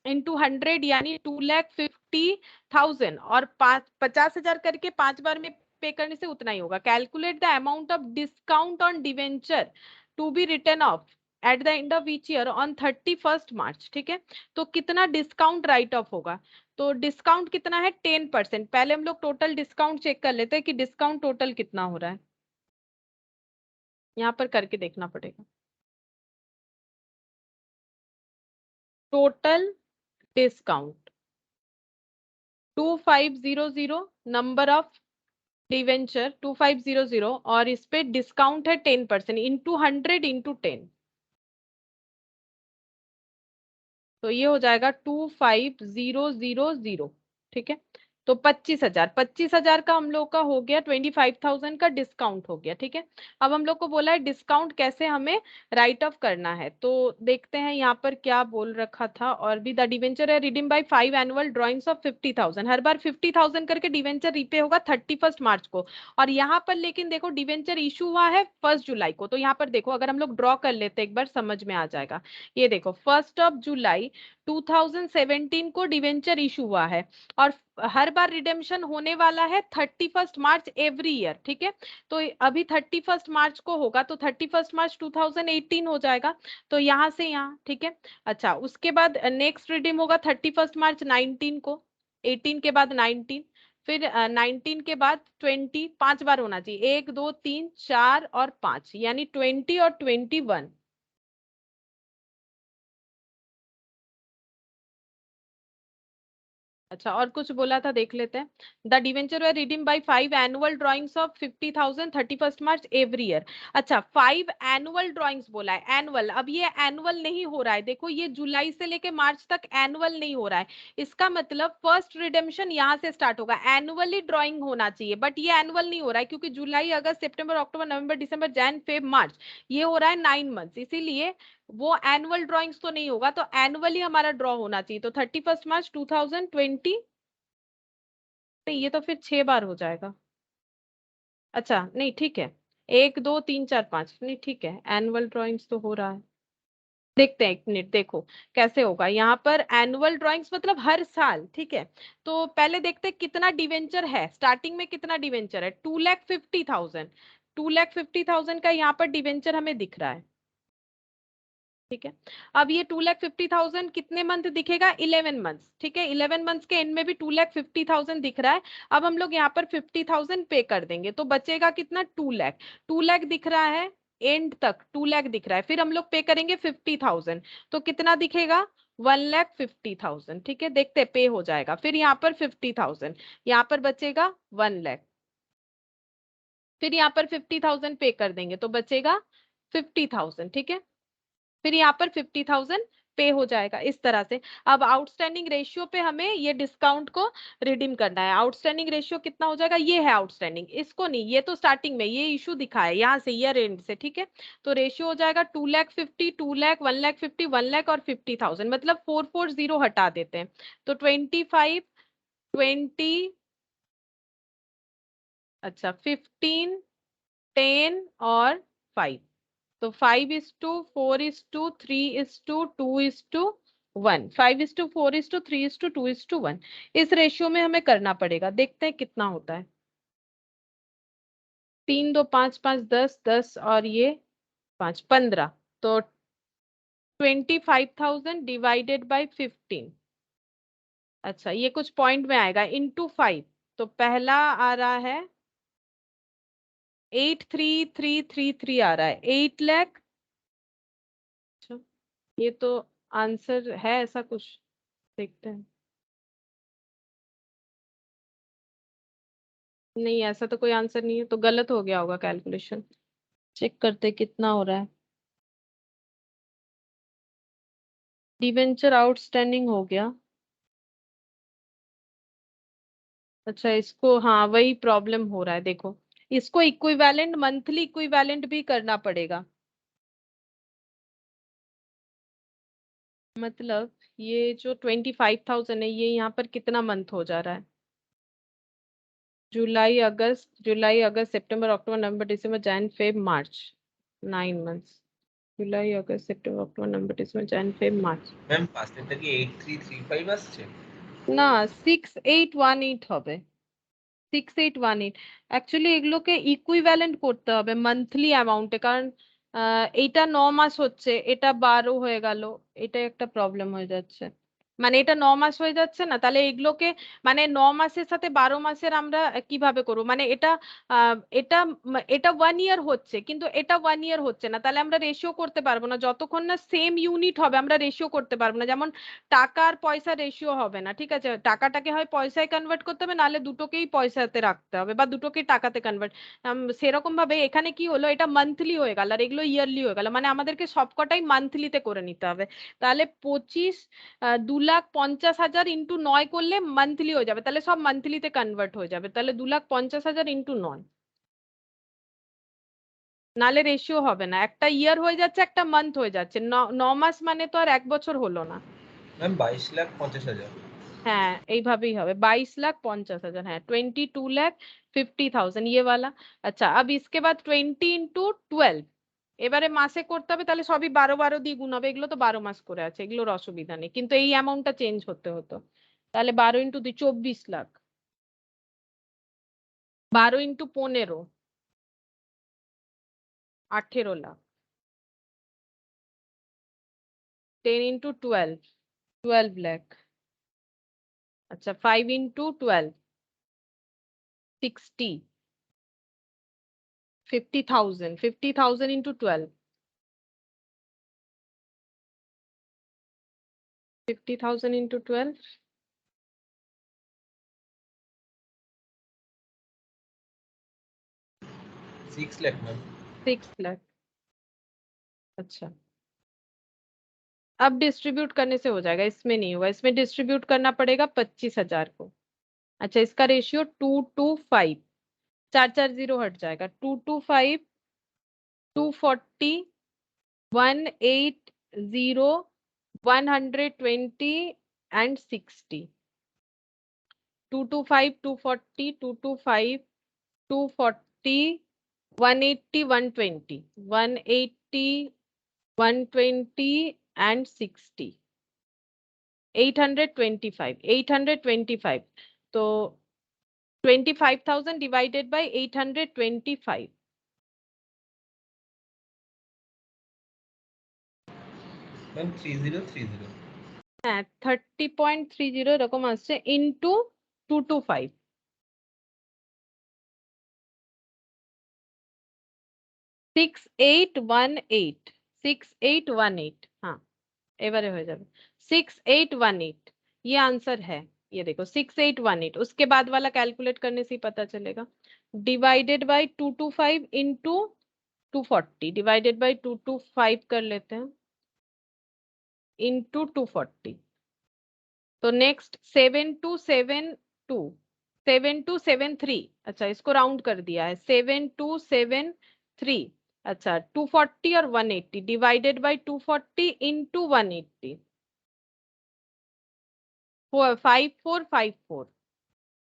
Speaker 1: इंटू 100 यानी 2,50,000, और 50,000 करके 5 बार में पे करने से उतना ही होगा। Calculate the amount of discount on debenture to be written off at the end of each year on 31st March. ठीक है, तो कितना डिस्काउंट राइट ऑफ होगा, तो डिस्काउंट कितना है 10%। पहले हम लोग टोटल डिस्काउंट चेक कर लेते हैं कि डिस्काउंट टोटल कितना हो रहा है, यहाँ पर करके देखना पड़ेगा। Total discount 2500, number of debenture 2500, और इस पे डिस्काउंट है 10% इंटू 100 इंटू 10, तो ये हो जाएगा 25,000। ठीक है, तो 25,000, 25,000 का हम लोग का हो गया, 25,000 का डिस्काउंट हो गया। ठीक है, अब हम लोग को बोला है डिस्काउंट कैसे हमें राइट ऑफ करना है, तो देखते हैं यहाँ पर क्या बोल रखा था। और भी द डिवेंचर है redeem by 5 annual drawings of 50,000, हर बार 50,000 करके डिवेंचर रीपे होगा 31st मार्च को। और यहाँ पर लेकिन देखो डिवेंचर इशू हुआ है 1 जुलाई को, तो यहाँ पर देखो अगर हम लोग ड्रॉ कर लेते एक बार समझ में आ जाएगा। ये देखो 1 जुलाई 2017 को डिवेंचर इशू हुआ है, और हर बार रिडेम्पशन होने वाला है 31st मार्च एवरी ईयर। ठीक है, तो अभी 31st मार्च को होगा, तो 31st मार्च 2018 हो जाएगा, तो यहाँ से यहाँ। ठीक है, अच्छा उसके बाद नेक्स्ट रिडीम होगा 31st मार्च 19 को, 18 के बाद 19, फिर 19 के बाद 20, 5 बार होना चाहिए, 1 2 3 4 और 5, यानी 20 और 21। अच्छा और कुछ बोला था देख लेते हैं। The debenture were redeem by 5 annual drawings of 50,000 31st March every year. अच्छा 5 एनुअल ड्रॉइंग्स बोला है, एनुअल, अब ये एनुअल नहीं हो रहा है, देखो ये जुलाई से लेके मार्च तक एनुअल नहीं हो रहा है, इसका मतलब फर्स्ट रिडेम्पशन यहाँ से स्टार्ट होगा, एनुअली ड्रॉइंग होना चाहिए, बट ये एनुअल नहीं हो रहा है क्योंकि जुलाई अगस्त सितंबर अक्टूबर नवंबर दिसंबर जैन फेब मार्च, ये हो रहा है 9 मंथ्स, इसीलिए वो एनुअल ड्रॉइंग्स तो नहीं होगा, तो एनुअली हमारा ड्रॉ होना चाहिए, तो 31st मार्च 2020, नहीं ये तो फिर 6 बार हो जाएगा। अच्छा नहीं ठीक है, 1 2 3 4 5, नहीं ठीक है, एनुअल ड्रॉइंग्स तो हो रहा है। देखते हैं एक मिनट, देखो कैसे होगा यहाँ पर एनुअल ड्रॉइंग्स मतलब हर साल। ठीक है, तो पहले देखते हैं कितना डिवेंचर है, स्टार्टिंग में कितना डिवेंचर है, 2,50,000, 2,50,000 का यहाँ पर डिवेंचर हमें दिख रहा है। ठीक है, अब ये 2,50,000 कितने मंथ दिखेगा, 11 मंथ्स। ठीक है, 11 मंथ्स के एंड में भी 2,50,000 दिख रहा है। अब हम लोग यहाँ पर 50,000 पे कर देंगे तो बचेगा कितना, 2 लाख, 2 लाख दिख रहा है, एंड तक 2 लाख दिख रहा है, फिर हम लोग पे करेंगे 50,000, तो कितना दिखेगा, 1,50,000। ठीक है, देखते पे हो जाएगा, फिर यहाँ पर 50,000, यहाँ पर बचेगा 1 लाख, फिर यहाँ पर 50,000 पे कर देंगे तो बचेगा 50,000। ठीक है, फिर यहाँ पर 50,000 पे हो जाएगा इस तरह से। अब आउटस्टैंडिंग रेशियो पे हमें ये डिस्काउंट को रिडीम करना है। आउटस्टैंडिंग रेशियो कितना हो जाएगा, ये है आउटस्टैंडिंग, इसको नहीं, ये तो स्टार्टिंग में ये इशू दिखा है यहाँ से ईयर एंड से, ठीक है। तो रेशियो हो जाएगा 2,50,000, 2,00,000, 1,50,000, 1,00,000 और 50,000, मतलब 440 हटा देते हैं तो 25, 20, अच्छा 15, 10 और 5। तो 5:4:3:2:1, 5:4:3:2:1 इस रेशियो में हमें करना पड़ेगा। देखते हैं कितना होता है। 3, 2, 5, 5, 10, 10 और ये 5, 15। तो 25,000 डिवाइडेड बाई 15, अच्छा ये कुछ पॉइंट में आएगा, इंटू 5। तो पहला आ रहा है 83333 आ रहा है, 8,00,000। अच्छा ये तो आंसर है ऐसा कुछ, देखते हैं। नहीं ऐसा तो कोई आंसर नहीं है, तो गलत हो गया होगा कैलकुलेशन। चेक करते कितना हो रहा है। डिवेंचर आउटस्टैंडिंग हो गया। अच्छा इसको, हाँ वही प्रॉब्लम हो रहा है, देखो इसको इक्विवेलेंट, मंथली इक्विवेलेंट भी करना पड़ेगा। मतलब ये जो 25,000 है, ये यहाँ पर कितना मंथ हो जा रहा है, जुलाई अगस्त सितंबर अक्टूबर नवंबर दिसंबर जैन फेब मार्च, 9 मंथ्स। जुलाई अगस्त सितंबर अक्टूबर नवंबर दिसंबर जैन फेब मार्च।
Speaker 2: ম্যাম পার্সেন্টটা কি 8335 আসছে?
Speaker 1: না 6818 হবে, 6818। অ্যাকচুয়ালি এগুলোকে ইকুইভ্যালেন্ট করতে হবে মান্থলি অ্যামাউন্টে, কারণ এইটা 9 মাস হচ্ছে, এটা 12 হয়ে গেল, এটা একটা প্রবলেম হয়ে যাচ্ছে। মানে এটা 9 মাস হয়ে যাচ্ছে না, তাহলে এগুলোকে মানে 9 মাসের সাথে 12 মাসের আমরা কিভাবে করবো, মানে এটা এটা এটা 1 ইয়ার হচ্ছে কিন্তু এটা 1 ইয়ার হচ্ছে না, তাহলে আমরা রেশিও করতে পারবো না, যতক্ষণ না সেম ইউনিট হবে আমরা রেশিও করতে পারবো না। যেমন টাকা আর পয়সা রেশিও হবে না, ঠিক আছে, টাকাটাকে হয় পয়সায় কনভার্ট করতে হবে, নাহলে দুটোকেই পয়সাতে রাখতে হবে বা দুটোকেই টাকাতে কনভার্ট। সেরকম ভাবে এখানে কি হলো, এটা মান্থলি হয়ে গেল আর এগুলো ইয়ারলি হয়ে গেল, মানে আমাদেরকে সবকটাই মান্থলিতে করে নিতে হবে। তাহলে 2,50,000 ইন্টু 9 করলে মান্থলি হয়ে যাবে, তাহলে সব মান্থলিতে কনভার্ট হয়ে যাবে, তাহলে 2,50,000 ইন্টু 9, নালে রেশিও হবে না, একটা ইয়ার হয়ে যাচ্ছে একটা মান্থ হয়ে যাচ্ছে, 9 মাস মানে তো আর 1 বছর হলো না।
Speaker 2: ম্যাম 22,50,000।
Speaker 1: হ্যাঁ এইভাবেই হবে, 22,50,000, হ্যাঁ 22,50,000 ये वाला। अच्छा अब इसके बाद 20 × 12, এবারে মাসে করতে হবে, তাহলে সবই 12 12 দিয়ে গুণ হবে, এগুলো তো 12 মাস করে আছে, এগুলোর অসুবিধা নেই, কিন্তু এই অ্যামাউন্টটা চেঞ্জ হতে হতো। তাহলে 12 × 2 24 লাখ, 12 × 15 18 লাখ, 10 × 12 12 লাখ। अच्छा 5 × 12 60, 50,000, 50,000 × 12, 50,000 × 12,
Speaker 2: 6 লাখ ম্যাম।
Speaker 1: 6 लाख। अच्छा अब डिस्ट्रीब्यूट करने से हो जाएगा, इसमें नहीं होगा, इसमें डिस्ट्रीब्यूट करना पड़ेगा 25,000 को। अच्छा इसका रेशियो 2:5, 4 4 0 हट जाएगा, 2:5, 240, 180, 120 एंड 60, 2:5, 240, 2:5, 240, 180, 120, 180, 120 and 60, 825, 825। तो 25,000 डिवाइडेड बाय 825,
Speaker 2: ম্যাম 3030।
Speaker 1: হ্যাঁ 30.30 এরকম আসছে, ইন্টু 225, 6818, 6818, हाँ এবারে হয়ে যাবে 6818, ये आंसर है। ये देखो 6818, उसके बाद वाला कैलकुलेट करने से ही पता चलेगा। Divided by 225 into 240, divided by 225 कर लेते हैं, इंटू 240। तो नेक्स्ट 7273, अच्छा इसको राउंड कर दिया है, 7273, अच्छा 240 और 180 डिवाइडेड बाय 240 इंटू 180, 5454,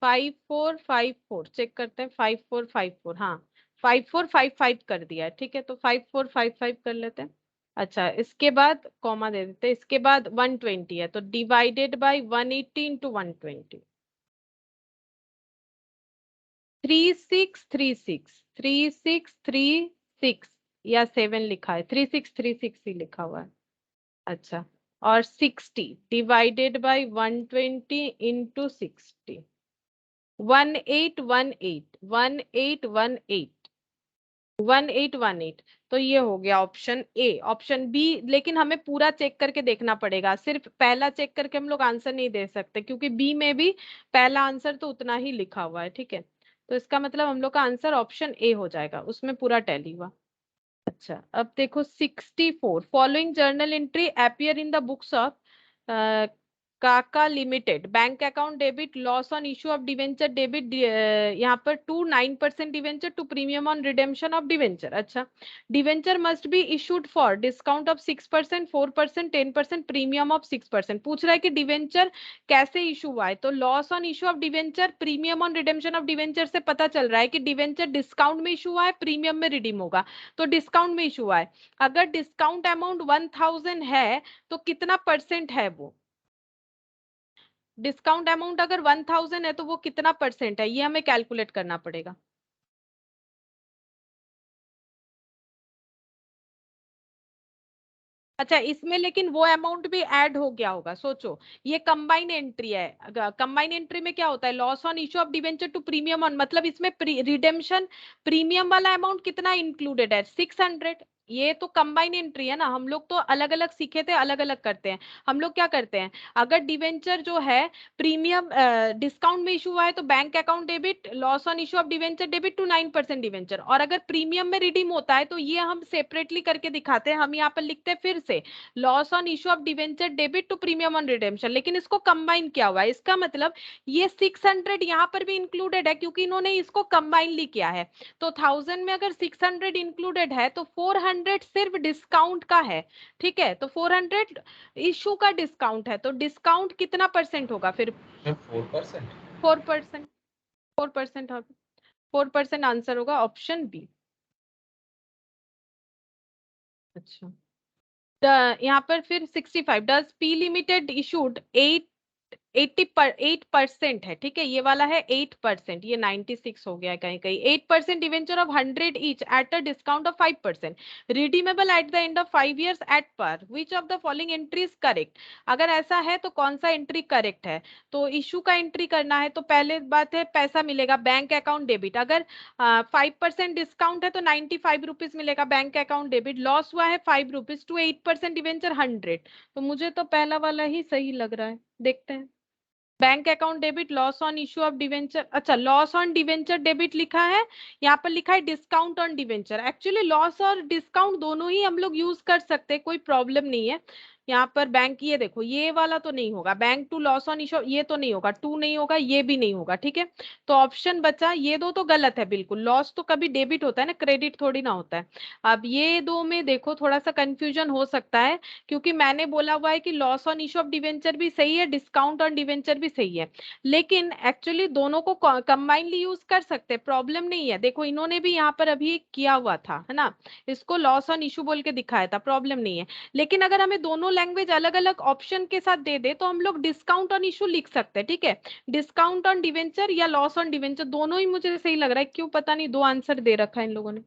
Speaker 1: 5454 चेक करते हैं, 5454, हाँ 5455 कर दिया है, ठीक है, तो 5455 कर लेते हैं। अच्छा इसके बाद कॉमा दे देते हैं, इसके बाद 120 है, तो डिवाइडेड बाय 180 इंटू 120, 3636 या 7 लिखा है, 3636 ही लिखा हुआ है। अच्छा और 60 डिवाइडेड बाय 120 इंटू 60, 1818, 1818, 1818। तो ये हो गया ऑप्शन ए। ऑप्शन बी लेकिन हमें पूरा चेक करके देखना पड़ेगा, सिर्फ पहला चेक करके हम लोग आंसर नहीं दे सकते, क्योंकि बी में भी पहला आंसर तो उतना ही लिखा हुआ है, ठीक है। तो इसका मतलब हम लोग का आंसर ऑप्शन ए हो जाएगा, उसमें पूरा टैली हुआ। अच्छा अब देखो 64, following journal entry appear in the books of Kaka limited, bank account debit, loss on issue of debenture debit, यहाँ पर 9% debenture to premium on redemption of debenture. अच्छा debenture must be issued for discount of 6%, 4%, 10%, premium of 6%। पूछ रहा है कि debenture कैसे issue हुआ है, तो loss on issue of debenture, premium on redemption of debenture से पता चल रहा है कि डिवेंचर डिस्काउंट में इशू हुआ है, प्रीमियम में रिडीम होगा, तो डिस्काउंट में इशू हुआ है। अगर डिस्काउंट अमाउंट 1000 है तो कितना परसेंट है वो, डिस्काउंट अमाउंट अगर 1000 है तो वो कितना परसेंट है, ये हमें कैलकुलेट करना पड़ेगा। अच्छा इसमें लेकिन वो अमाउंट भी ऐड हो गया होगा, सोचो ये कंबाइन एंट्री है, कंबाइन एंट्री में क्या होता है, loss on issue of debenture to premium on, मतलब इसमें रिडेम्पशन प्रीमियम वाला अमाउंट कितना इंक्लूडेड है, 600। ये तो कंबाइन एंट्री है ना, हम लोग तो अलग अलग सीखे थे, अलग अलग करते हैं। हम लोग क्या करते हैं, अगर डिवेंचर जो है प्रीमियम डिस्काउंट में इशू हुआ है तो bank account debit, loss on issue of debenture debit to 9% debenture, और अगर प्रीमियम में रिडीम होता है तो ये हम सेपरेटली करके दिखाते हैं। हम यहाँ पर लिखते हैं फिर से loss on issue of debenture debit to premium on redemption, लेकिन इसको कंबाइन किया हुआ है। इसका मतलब ये 600 यहाँ पर भी इंक्लूडेड है, क्योंकि इन्होंने इसको कंबाइनली किया है। तो 1000 में अगर 600 इंक्लूडेड है तो 400 सिर्फ डिस्काउंट का है, ठीक है, तो 400 इशू का डिस्काउंट है, तो डिस्काउंट कितना परसेंट होगा फिर,
Speaker 2: 4%।
Speaker 1: 4%, 4% होगा, 4% आंसर होगा ऑप्शन बी। अच्छा यहाँ पर फिर 65, डज पी लिमिटेड इशूड 8% है, ठीक है, ये वाला है 8%, ये 96 हो गया है कहीं कहीं, 8% debenture of 100 each at a discount of 5%, redeemable at the end of 5 years at par, which of the following entry is correct. अगर ऐसा है तो कौन सा एंट्री करेक्ट है, तो इशू का एंट्री करना है, तो पहले बात है पैसा मिलेगा बैंक अकाउंट डेबिट, अगर 5% डिस्काउंट है तो 95 रुपीज मिलेगा बैंक अकाउंट डेबिट, लॉस हुआ है 5 रुपीज टू 8% डिवेंचर 100, तो मुझे तो पहला वाला ही सही लग रहा है, देखते हैं। Bank account debit, loss on issue of debenture, अच्छा लॉस ऑन डिवेंचर डेबिट लिखा है, यहाँ पर लिखा है discount on debenture. Actually loss और डिस्काउंट दोनों ही हम लोग यूज कर सकते हैं, कोई प्रॉब्लम नहीं है। यहाँ पर बैंक, ये देखो ये वाला तो नहीं होगा, bank to loss on issue ये तो नहीं होगा, टू नहीं होगा, ये भी नहीं होगा, ठीक है। तो ऑप्शन बचा, ये दो तो गलत है बिल्कुल, लॉस तो कभी डेबिट होता है ना, क्रेडिट थोड़ी ना होता है। अब ये दो में देखो थोड़ा सा कंफ्यूजन हो सकता है, क्योंकि मैंने बोला हुआ है कि loss on issue of debenture भी सही है, डिस्काउंट ऑन डिवेंचर भी सही है, लेकिन एक्चुअली दोनों को कंबाइनली यूज कर सकते हैं, प्रॉब्लम नहीं है। देखो इन्होंने भी यहाँ पर अभी किया हुआ था, है ना, इसको लॉस ऑन इशू बोल के दिखाया था, प्रॉब्लम नहीं है। लेकिन अगर हमें दोनों लैंग्वेज अलग अलग ऑप्शन के साथ दे दे तो हम लोग डिस्काउंट ऑन इशू लिख सकते हैं, ठीक है, डिस्काउंट ऑन डिवेंचर या लॉस ऑन डिवेंचर, दोनों ही मुझे सही लग रहा है, क्यों पता नहीं दो आंसर दे रखा है इन लोगों ने,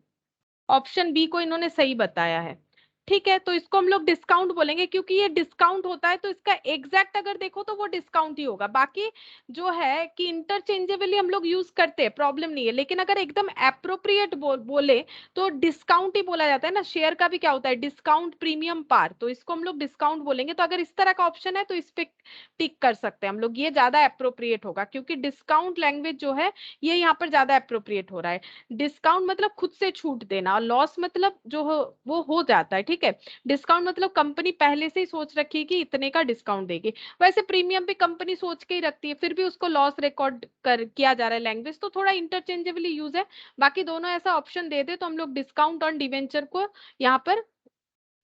Speaker 1: ऑप्शन बी को इन्होंने सही बताया है। ठीक है, तो इसको हम लोग डिस्काउंट बोलेंगे, क्योंकि ये डिस्काउंट होता है तो इसका एग्जैक्ट अगर देखो तो वो डिस्काउंट ही होगा। बाकी जो है कि इंटरचेंजेबली हम लोग यूज करते हैं, प्रॉब्लम नहीं है, लेकिन अगर एकदम एप्रोप्रिएट बोले तो डिस्काउंट ही बोला जाता है ना। शेयर का भी क्या होता है, डिस्काउंट प्रीमियम पार, तो इसको हम लोग डिस्काउंट बोलेंगे। तो अगर इस तरह का ऑप्शन है तो इस पे टिक कर सकते हैं हम लोग, ये ज्यादा अप्रोप्रिएट होगा, क्योंकि डिस्काउंट लैंग्वेज जो है ये यहाँ पर ज्यादा अप्रोप्रिएट हो रहा है। डिस्काउंट मतलब खुद से छूट देना, और लॉस मतलब जो हो वो हो जाता है, ठीक ठीक है। डिस्काउंट मतलब कंपनी पहले से ही सोच रखी है कि इतने का डिस्काउंट देगी। वैसे प्रीमियम भी कंपनी सोच के ही रखती है, फिर भी उसको लॉस रिकॉर्ड कर किया जा रहा है, लैंग्वेज तो थोड़ा इंटरचेंजेबली यूज है। बाकी दोनों ऐसा ऑप्शन दे दे तो हम लोग डिस्काउंट ऑन डिवेंचर को यहाँ पर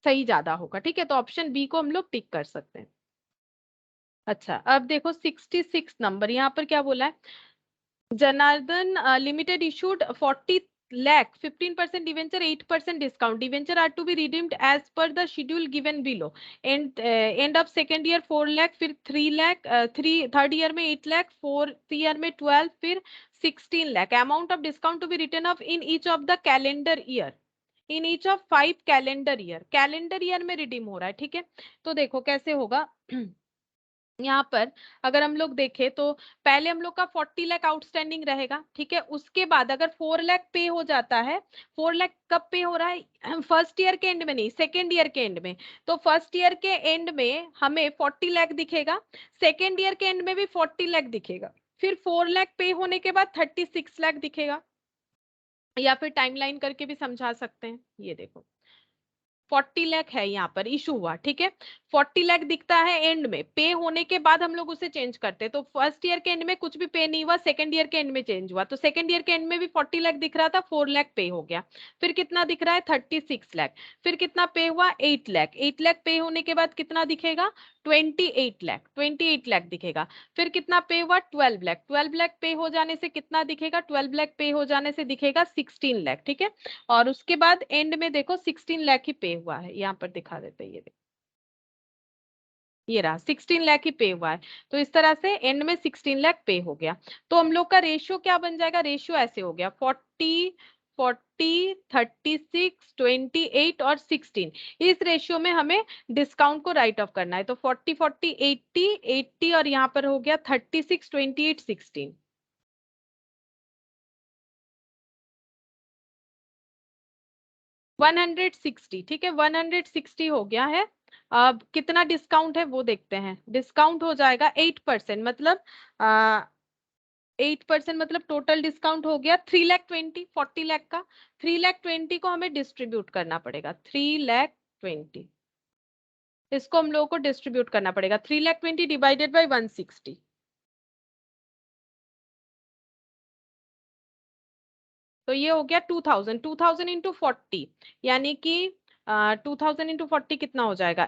Speaker 1: सही ज्यादा होगा, ठीक है। तो ऑप्शन बी को हम लोग टिक कर सकते हैं। अच्छा, अब देखो 66 नंबर, यहाँ पर क्या बोला है, Janardan limited issued 40 lakh 15% debenture 8% discount debenture are to be redeemed as per the schedule given below and end of second year 4 lakh, फिर 3 lakh, थर्ड ईयर में 8 lakh, फोर्थ ईयर में 12, फिर 16 lakh, amount of discount to be written off in each of the calendar year in each of 5 calendar year में redeem हो रहा है, ठीक है। तो देखो कैसे होगा यहाँ पर अगर हम लोग देखें तो पहले हम लोग का 40 लाख आउटस्टैंडिंग रहेगा, ठीक है। उसके बाद अगर 4 लाख पे हो जाता है, 4 लाख कब पे हो रहा है, फर्स्ट ईयर के एंड में नहीं, सेकेंड ईयर के एंड में। तो फर्स्ट ईयर के एंड में हमें 40 लाख दिखेगा, सेकेंड ईयर के एंड में भी 40 लाख दिखेगा, फिर 4 लाख पे होने के बाद 36 लाख दिखेगा, या फिर टाइमलाइन करके भी समझा सकते हैं। ये देखो 40 लाख है यहाँ पर इशू हुआ, ठीक है। 40 लाख दिखता है एंड में, पे होने के बाद हम लोग उसे चेंज करते हैं। तो फर्स्ट ईयर के एंड में कुछ भी पे नहीं हुआ, सेकंड ईयर के एंड में चेंज हुआ, तो सेकंड ईयर के एंड में भी 40 लाख दिख रहा था, 4 लाख पे हो गया। फिर कितना दिख रहा है, 36 लाख। फिर कितना पे हुआ, 8 लाख। 8 लाख पे होने के बाद कितना दिखेगा, 28 लाख, 28 लाख दिखेगा। फिर कितना पे हुआ, 12 लाख। 12 लाख पे हो जाने से कितना दिखेगा, 12 लाख पे हो जाने से दिखेगा 16 लाख, ठीक है। और उसके बाद एंड में देखो 16 लाख ही पे हुआ है, यहाँ पर दिखा देते हैं, ये रहा 16 लाख ही पे हुआ है। तो इस तरह से एंड में 16 लाख पे हो गया। तो हम लोग का रेशियो क्या बन जाएगा, रेशियो ऐसे हो गया 40 40 36 28 और 16, इस रेशियो में हमें डिस्काउंट को राइट ऑफ करना है। तो 40 40 80 80 और यहाँ पर हो गया 36 28 16, 160, ठीक है। 160 हो गया है। अब कितना डिस्काउंट है वो देखते हैं। डिस्काउंट हो जाएगा 8%, मतलब 8% मतलब टोटल डिस्काउंट हो गया 3,20,000, 40 लाख का 3,20,000 को हमें डिस्ट्रीब्यूट करना पड़ेगा। 3,20,000 इसको हम लोगों को डिस्ट्रीब्यूट करना पड़ेगा, 3,20,000 डिवाइडेड बाई 160। तो ये हो गया 2,000, 2,000 इंटू 40, यानी कि 2,000 इंटू 40 कितना हो जाएगा,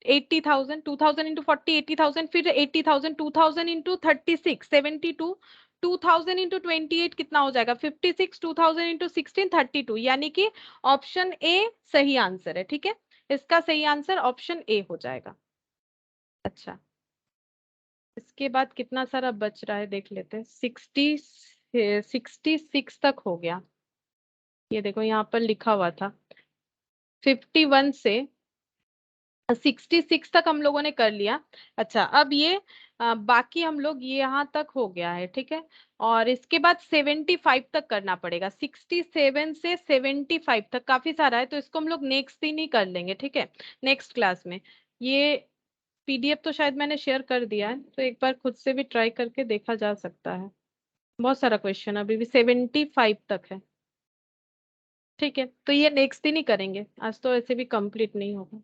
Speaker 1: 80,000। 2,000 इंटू 40 80,000, फिर 80,000, 2,000 इंटू 36 72, 2,000 इंटू 28 कितना हो जाएगा 56, 2,000 इंटू 16 32, यानी कि ऑप्शन ए सही आंसर है, ठीक है। इसका सही आंसर ऑप्शन ए हो जाएगा। अच्छा, इसके बाद कितना सारा बच रहा है देख लेते हैं। 66 तक हो गया, ये देखो यहाँ पर लिखा हुआ था 51 से 66 तक हम लोगों ने कर लिया। अच्छा, अब ये बाकी हम लोग ये यहाँ तक हो गया है, ठीक है। और इसके बाद 75 तक करना पड़ेगा, 67 से 75 तक काफी सारा है, तो इसको हम लोग नेक्स्ट दिन ही कर लेंगे, ठीक है, नेक्स्ट क्लास में। ये पीडीएफ तो शायद मैंने शेयर कर दिया है, तो एक बार खुद से भी ट्राई करके देखा जा सकता है। बहुत सारा क्वेश्चन अभी भी 75 तक है, ठीक है। तो ये नेक्स्ट दिन ही करेंगे, आज तो ऐसे भी कंप्लीट नहीं होगा।